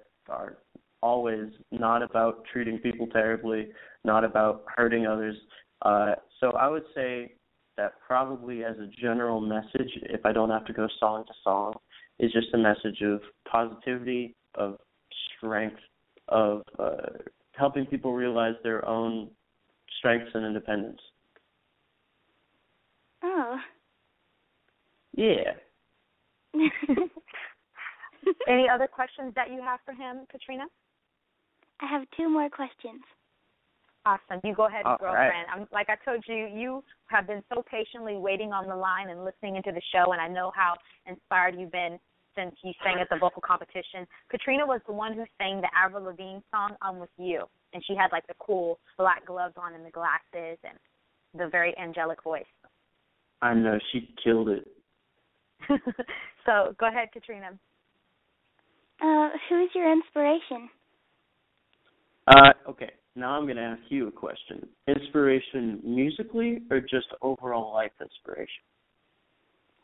S7: always not about treating people terribly, not about hurting others. So I would say that probably as a general message, if I don't have to go song to song, is just a message of positivity, of strength, of helping people realize their own strengths and independence.
S8: Oh.
S7: Yeah.
S1: Any other questions that you have for him, Katrina?
S8: I have 2 more questions.
S1: Awesome. You go ahead,
S7: All
S1: girlfriend.
S7: right.
S1: Like I told you, you have been so patiently waiting on the line and listening into the show, and I know how inspired you've been since you sang at the vocal competition. Katrina was the one who sang the Avril Lavigne song, I'm With You, and she had, like, the cool black gloves on and the glasses and the very angelic voice.
S7: I know. She killed it.
S1: So go ahead, Katrina.
S8: Who's your inspiration?
S7: Okay. Now I'm going to ask you a question. Inspiration musically or just overall life inspiration?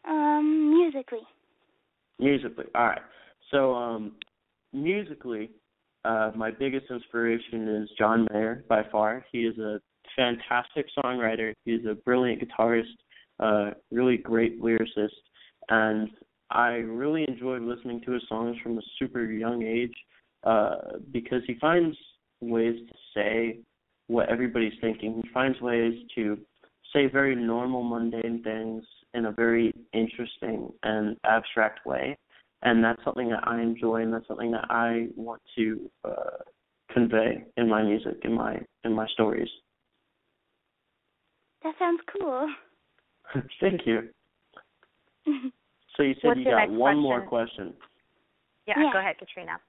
S8: Musically.
S7: Musically. All right. So musically, my biggest inspiration is John Mayer by far. He is a fantastic songwriter. He's a brilliant guitarist, really great lyricist, and I really enjoyed listening to his songs from a super young age because he finds ways to say what everybody's thinking. He finds ways to say very normal, mundane things in a very interesting and abstract way, and that's something that I enjoy, and that's something that I want to convey in my music, in my stories.
S8: That sounds cool.
S7: Thank you. So you said
S1: What's
S7: you
S1: your
S7: got
S1: next
S7: one
S1: question?
S7: more question.
S1: Yeah,
S8: Yeah.
S1: Go ahead, Katrina.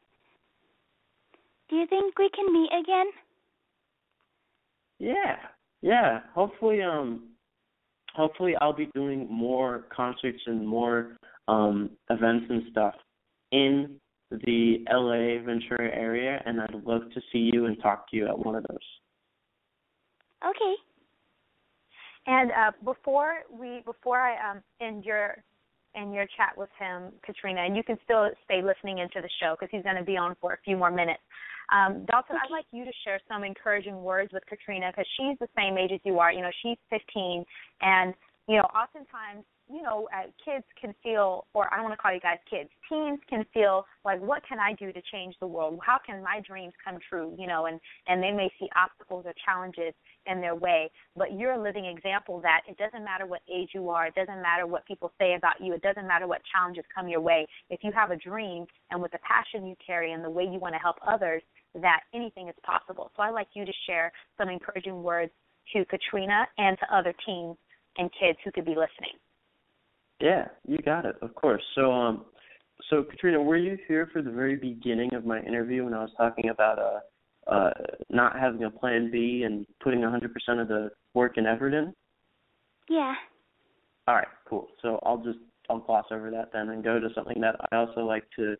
S8: Do you think we can meet again?
S7: Yeah. Hopefully I'll be doing more concerts and more events and stuff in the LA Ventura area, and I'd love to see you and talk to you at one of those.
S8: Okay.
S1: And before I end your chat with him, Katrina, and you can still stay listening into the show because he's going to be on for a few more minutes. Dalton, I'd like you to share some encouraging words with Katrina because she's the same age as you are. You know, she's 15, and oftentimes, kids can feel, or I don't want to call you guys kids, teens can feel like, what can I do to change the world? How can my dreams come true? And they may see obstacles or challenges in their way, but you're a living example that it doesn't matter what age you are, it doesn't matter what people say about you, it doesn't matter what challenges come your way. If you have a dream and with the passion you carry and the way you want to help others, that anything is possible. So I'd like you to share some encouraging words to Katrina and to other teens and kids who could be listening.
S7: Yeah, you got it, of course. So Katrina, were you here for the very beginning of my interview when I was talking about not having a plan B and putting 100% of the work and effort in?
S8: Yeah.
S7: All right, cool. So I'll gloss over that then and go to something that I also like to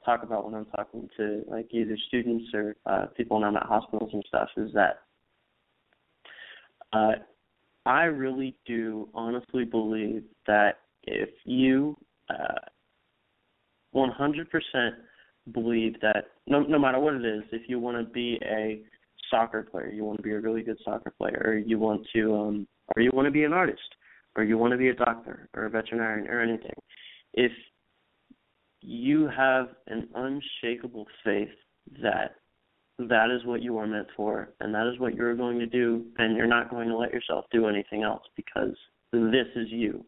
S7: talk about when I'm talking to like either students or people when I'm at hospitals and stuff, is that I really do honestly believe that if you 100% believe that no matter what it is, if you want to be a soccer player, you want to be a really good soccer player, or you want to be an artist, or you want to be a doctor or a veterinarian or anything, if you have an unshakable faith that that is what you are meant for and that is what you're going to do, and you're not going to let yourself do anything else because this is you.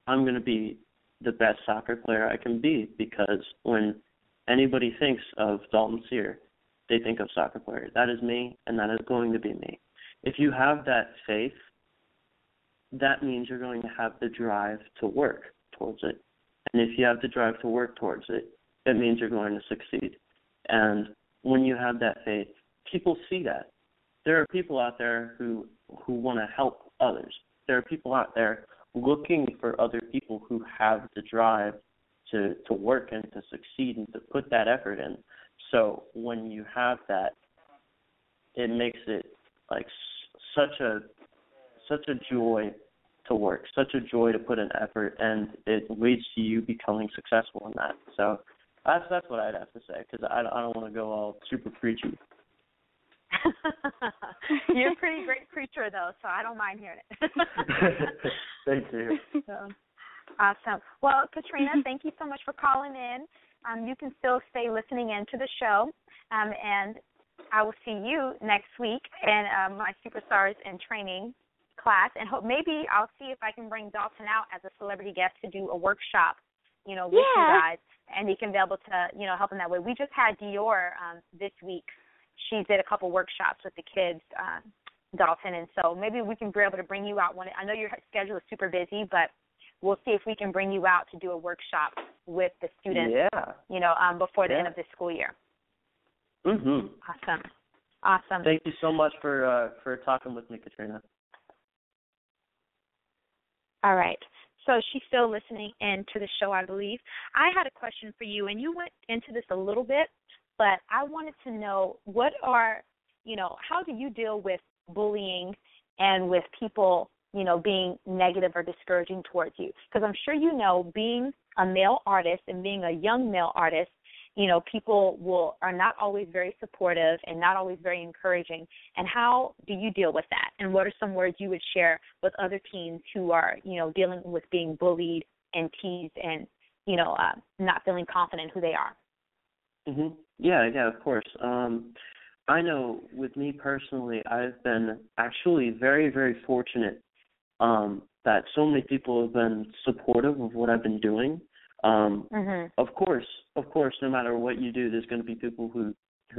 S7: I'm going to be the best soccer player I can be, because when anybody thinks of Dalton Cyr, they think of soccer player. That is me, and that is going to be me. If you have that faith, that means you're going to have the drive to work towards it. And if you have the drive to work towards it, it means you're going to succeed. And when you have that faith, people see that. There are people out there who want to help others. There are people out there looking for other people who have the drive to work and to succeed and to put that effort in. So when you have that, it makes it like such a joy to work, such a joy to put in effort, and it leads to you becoming successful in that. So that's what I'd have to say, because I don't want to go all super preachy.
S1: You're a pretty great preacher, though, so I don't mind hearing it.
S7: Thank you.
S1: So, awesome. Well, Katrina, thank you so much for calling in. You can still stay listening in to the show, and I will see you next week in my Superstars in Training class, and maybe I'll see if I can bring Dalton out as a celebrity guest to do a workshop, with you guys, and he can be able to, help in that way. We just had Dior this week. She did a couple workshops with the kids, Dalton, and so maybe we can be able to bring you out. I know your schedule is super busy, but we'll see if we can bring you out to do a workshop with the students, before the end of the school year.
S7: Mm-hmm.
S1: Awesome.
S7: Thank you so much for talking with me, Katrina.
S1: All right. So she's still listening in to the show, I believe. I had a question for you, and you went into this a little bit, but I wanted to know how do you deal with bullying and with people, being negative or discouraging towards you? Because I'm sure being a male artist and being a young male artist, people are not always very supportive and not always very encouraging. And how do you deal with that? And what are some words you would share with other teens who are, dealing with being bullied and teased and, not feeling confident in who they are?
S7: Mm-hmm. Yeah, of course. I know with me personally, I've been actually very, very fortunate that so many people have been supportive of what I've been doing. Of course, no matter what you do, there's going to be people who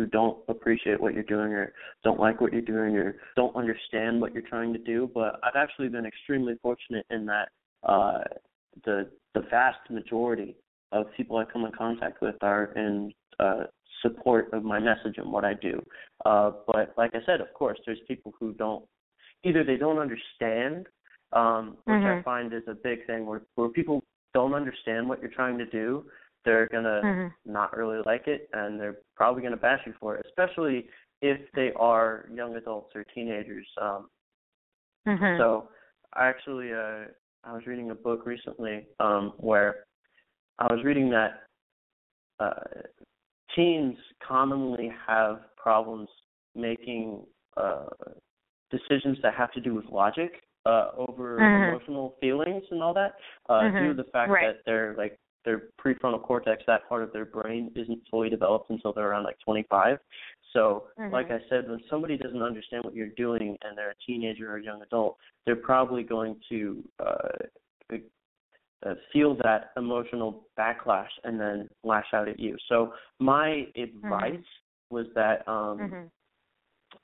S7: don't appreciate what you're doing or don't like what you're doing or don't understand what you're trying to do. But I've actually been extremely fortunate in that the vast majority of people I come in contact with are in support of my message and what I do. But like I said, of course, there's people who don't understand, which I find is a big thing where people don't understand what you're trying to do. They're going to not really like it, and they're probably going to bash you for it, especially if they are young adults or teenagers. So I actually, I was reading a book recently where I was reading that teens commonly have problems making decisions that have to do with logic over emotional feelings and all that, due to the fact that their prefrontal cortex, that part of their brain, isn't fully developed until they're around 25. So, like I said, when somebody doesn't understand what you're doing and they're a teenager or a young adult, they're probably going to feel that emotional backlash and then lash out at you. So my advice was that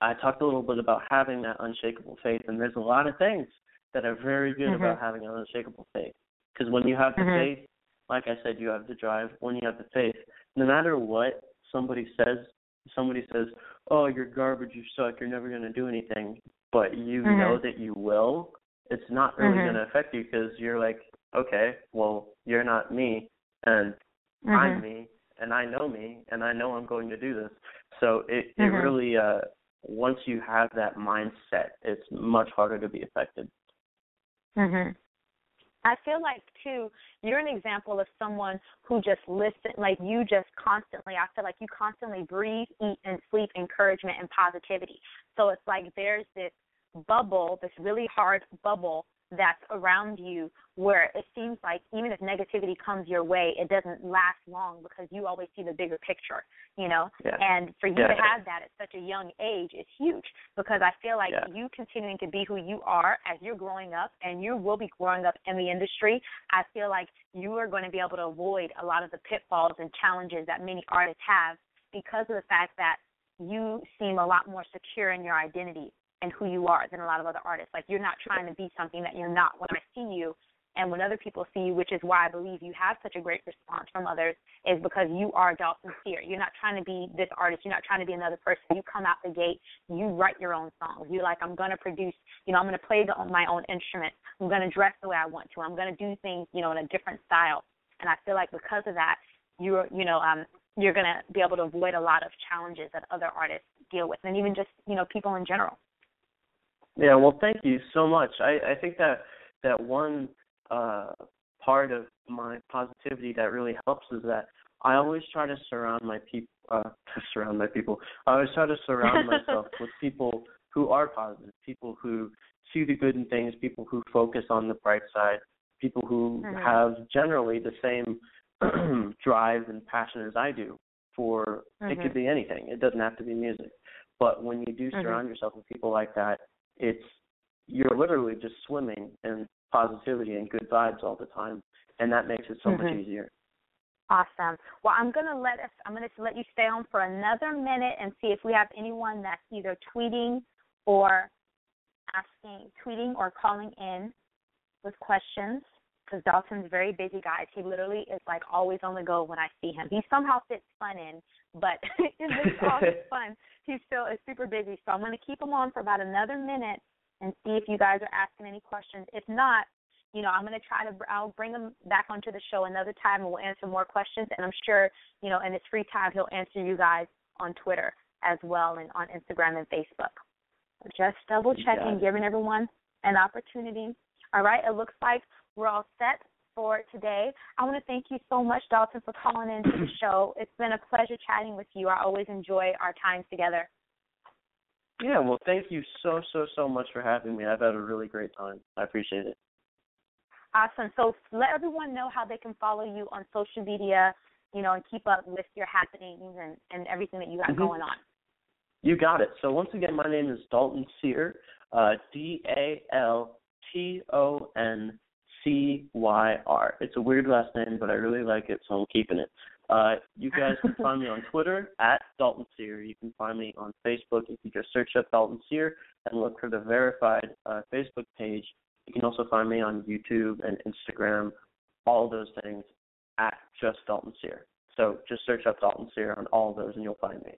S7: I talked a little bit about having that unshakable faith, and there's a lot of things that are very good about having an unshakable faith. Because when you have the faith, like I said, you have the drive. When you have the faith, no matter what somebody says somebody says, "Oh, you're garbage, you suck, you're never going to do anything," but you know that you will, it's not really going to affect you because you're like, okay, well, you're not me, and I'm me, and I know me, and I know I'm going to do this. So it really, once you have that mindset, it's much harder to be affected.
S1: I feel like, too, you're an example of someone who just listens, like you just constantly, I feel like you constantly breathe, eat, and sleep encouragement and positivity. So it's like there's this bubble, this really hard bubble that's around you where it seems like even if negativity comes your way, it doesn't last long because you always see the bigger picture, you know?
S7: Yeah.
S1: And for you to have that at such a young age is huge because I feel like you continuing to be who you are as you're growing up, and you will be growing up in the industry, I feel like you are going to be able to avoid a lot of the pitfalls and challenges that many artists have because of the fact that you seem a lot more secure in your identity and who you are than a lot of other artists. Like, you're not trying to be something that you're not. When I see you and when other people see you, which is why I believe you have such a great response from others, is because you are Dalton Cyr. You're not trying to be this artist. You're not trying to be another person. You come out the gate, you write your own songs. You're like, I'm going to produce, you know, I'm going to play my own instrument. I'm going to dress the way I want to. I'm going to do things, you know, in a different style. And I feel like because of that, you're going to be able to avoid a lot of challenges that other artists deal with, and even just, you know, people in general.
S7: Yeah, well, thank you so much. I think that one part of my positivity that really helps is that I always try to surround my people. I always try to surround myself with people who are positive, people who see the good in things, people who focus on the bright side, people who have generally the same drive and passion as I do for it could be anything. It doesn't have to be music. But when you do surround yourself with people like that, you're literally just swimming in positivity and good vibes all the time, and that makes it so much easier.
S1: Awesome. Well, I'm going to let you stay on for another minute and see if we have anyone that's either tweeting or calling in with questions, because Dalton's very busy, guys. He literally is like always on the go when I see him. He somehow fits fun in, but it makes all his fun. He still is super busy, so I'm going to keep him on for about another minute and see if you guys are asking any questions. If not, you know, I'll bring him back onto the show another time and we'll answer more questions, and I'm sure, you know, in his free time he'll answer you guys on Twitter as well and on Instagram and Facebook. Just double checking, giving everyone an opportunity. All right, it looks like we're all set for today. I want to thank you so much, Dalton, for calling into the show. It's been a pleasure chatting with you. I always enjoy our time together.
S7: Yeah, well, thank you so much for having me. I've had a really great time. I appreciate it.
S1: Awesome. So let everyone know how they can follow you on social media, you know, and keep up with your happenings and everything that you got going on.
S7: You got it. So once again, my name is Dalton Cyr, DaltonCyr. It's a weird last name, but I really like it, so I'm keeping it. You guys can find me on Twitter at Dalton Cyr. You can find me on Facebook. You can just search up Dalton Cyr and look for the verified Facebook page. You can also find me on YouTube and Instagram, all those things at just Dalton Cyr. So just search up Dalton Cyr on all of those and you'll find me.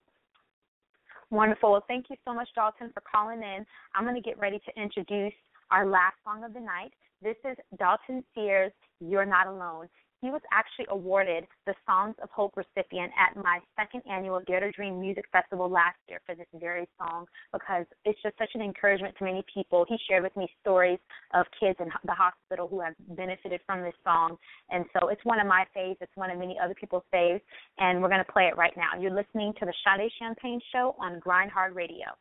S1: Wonderful. Well, thank you so much, Dalton, for calling in. I'm going to get ready to introduce our last song of the night. This is Dalton Cyr's You're Not Alone. He was actually awarded the Songs of Hope recipient at my second annual Dare to Dream Music Festival last year for this very song because it's just such an encouragement to many people. He shared with me stories of kids in the hospital who have benefited from this song. And so it's one of my faves. It's one of many other people's faves. And we're going to play it right now. You're listening to the Sade Champagne Show on GrindHard Radio.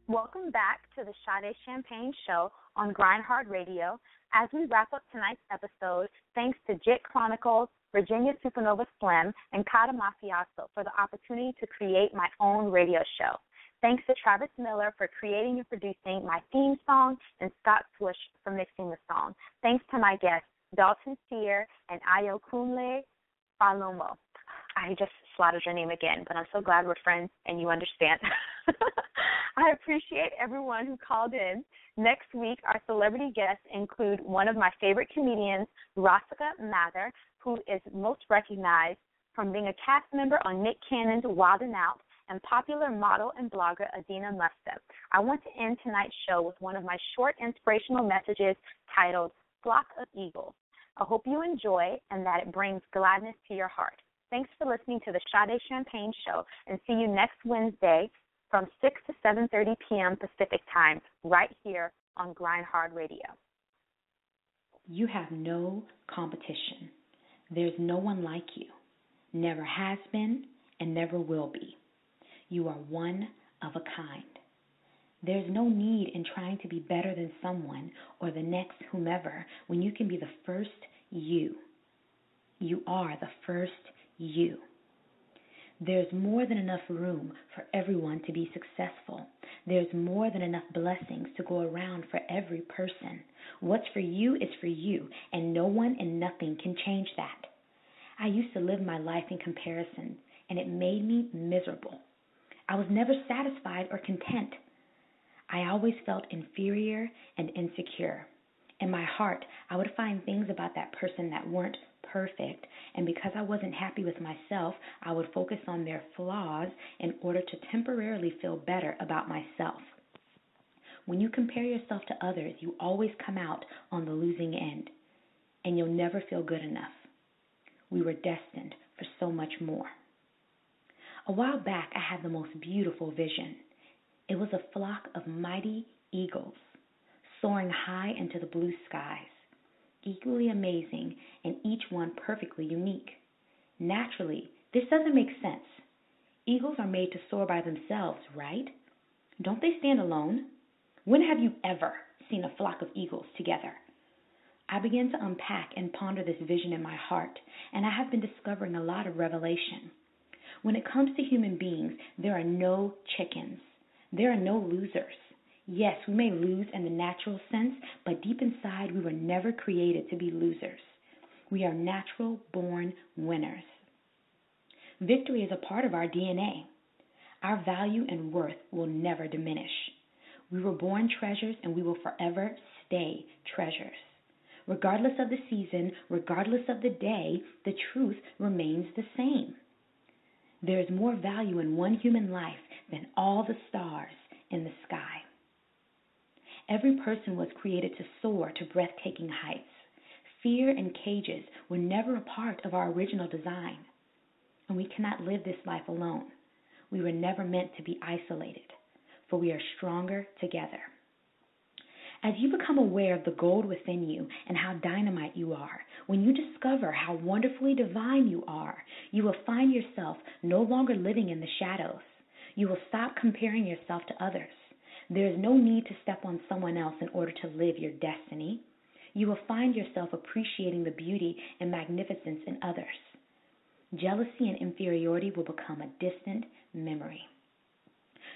S1: Welcome back to the Sade Champagne Show on GrindHard Radio. As we wrap up tonight's episode, thanks to Jit Chronicles, Virginia Supernova Slim, and Kata Mafioso for the opportunity to create my own radio show. Thanks to Travis Miller for creating and producing my theme song, and Scott Swish for mixing the song. Thanks to my guests, Dalton Cyr and Ayokunle Falomo. I just slaughtered your name again, but I'm so glad we're friends and you understand. I appreciate everyone who called in. Next week, our celebrity guests include one of my favorite comedians, Rasika Mather, who is most recognized from being a cast member on Nick Cannon's Wild 'N Out and popular model and blogger Adina Musta. I want to end tonight's show with one of my short inspirational messages titled Flock of Eagles. I hope you enjoy and that it brings gladness to your heart. Thanks for listening to the Sade Champagne Show, and see you next Wednesday from 6 to 7:30 p.m. Pacific Time, right here on GrindHard Radio.
S9: You have no competition. There's no one like you. Never has been and never will be. You are one of a kind. There's no need in trying to be better than someone or the next whomever when you can be the first you. You are the first you. There's more than enough room for everyone to be successful. There's more than enough blessings to go around for every person. What's for you is for you, and no one and nothing can change that. I used to live my life in comparison, and it made me miserable. I was never satisfied or content. I always felt inferior and insecure. In my heart, I would find things about that person that weren't perfect, and because I wasn't happy with myself, I would focus on their flaws in order to temporarily feel better about myself. When you compare yourself to others, you always come out on the losing end, and you'll never feel good enough. We were destined for so much more. A while back, I had the most beautiful vision. It was a flock of mighty eagles soaring high into the blue skies, equally amazing and each one perfectly unique. Naturally, this doesn't make sense. Eagles are made to soar by themselves, right? Don't they stand alone? When have you ever seen a flock of eagles together? I began to unpack and ponder this vision in my heart, and I have been discovering a lot of revelation. When it comes to human beings, there are no chickens. There are no losers. Yes, we may lose in the natural sense, but deep inside, we were never created to be losers. We are natural-born winners. Victory is a part of our DNA. Our value and worth will never diminish. We were born treasures, and we will forever stay treasures. Regardless of the season, regardless of the day, the truth remains the same. There is more value in one human life than all the stars in the sky. Every person was created to soar to breathtaking heights. Fear and cages were never a part of our original design. And we cannot live this life alone. We were never meant to be isolated, for we are stronger together. As you become aware of the gold within you and how dynamite you are, when you discover how wonderfully divine you are, you will find yourself no longer living in the shadows. You will stop comparing yourself to others. There is no need to step on someone else in order to live your destiny. You will find yourself appreciating the beauty and magnificence in others. Jealousy and inferiority will become a distant memory.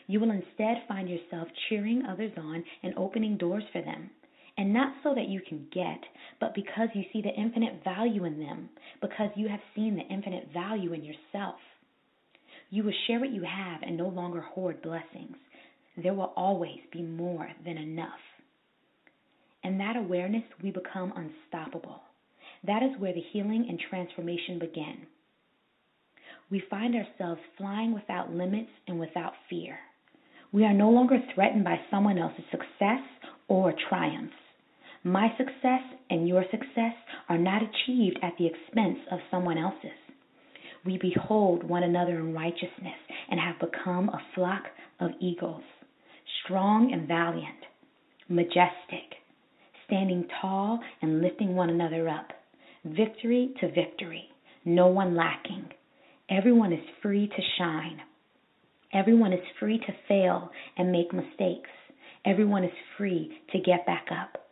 S9: You will instead find yourself cheering others on and opening doors for them, and not so that you can get, but because you see the infinite value in them, because you have seen the infinite value in yourself. You will share what you have and no longer hoard blessings. There will always be more than enough. In that awareness, we become unstoppable. That is where the healing and transformation begin. We find ourselves flying without limits and without fear. We are no longer threatened by someone else's success or triumphs. My success and your success are not achieved at the expense of someone else's. We behold one another in righteousness and have become a flock of eagles, strong and valiant, majestic, standing tall and lifting one another up, victory to victory, no one lacking. Everyone is free to shine. Everyone is free to fail and make mistakes. Everyone is free to get back up.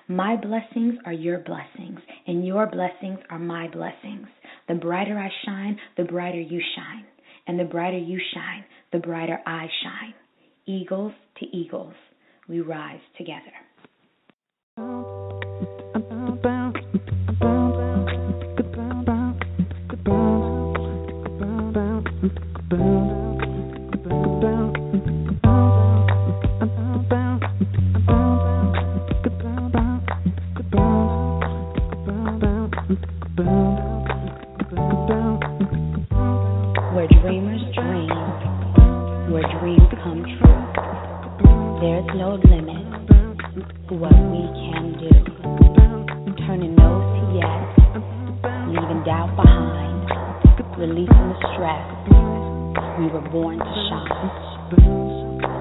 S9: My blessings are your blessings, and your blessings are my blessings. The brighter I shine, the brighter you shine. And the brighter you shine, the brighter I shine. Eagles to eagles, we rise together. dreams come true. There's no limit to what we can do. Turning no's to yes, leaving doubt behind, releasing the stress. We were born to shine.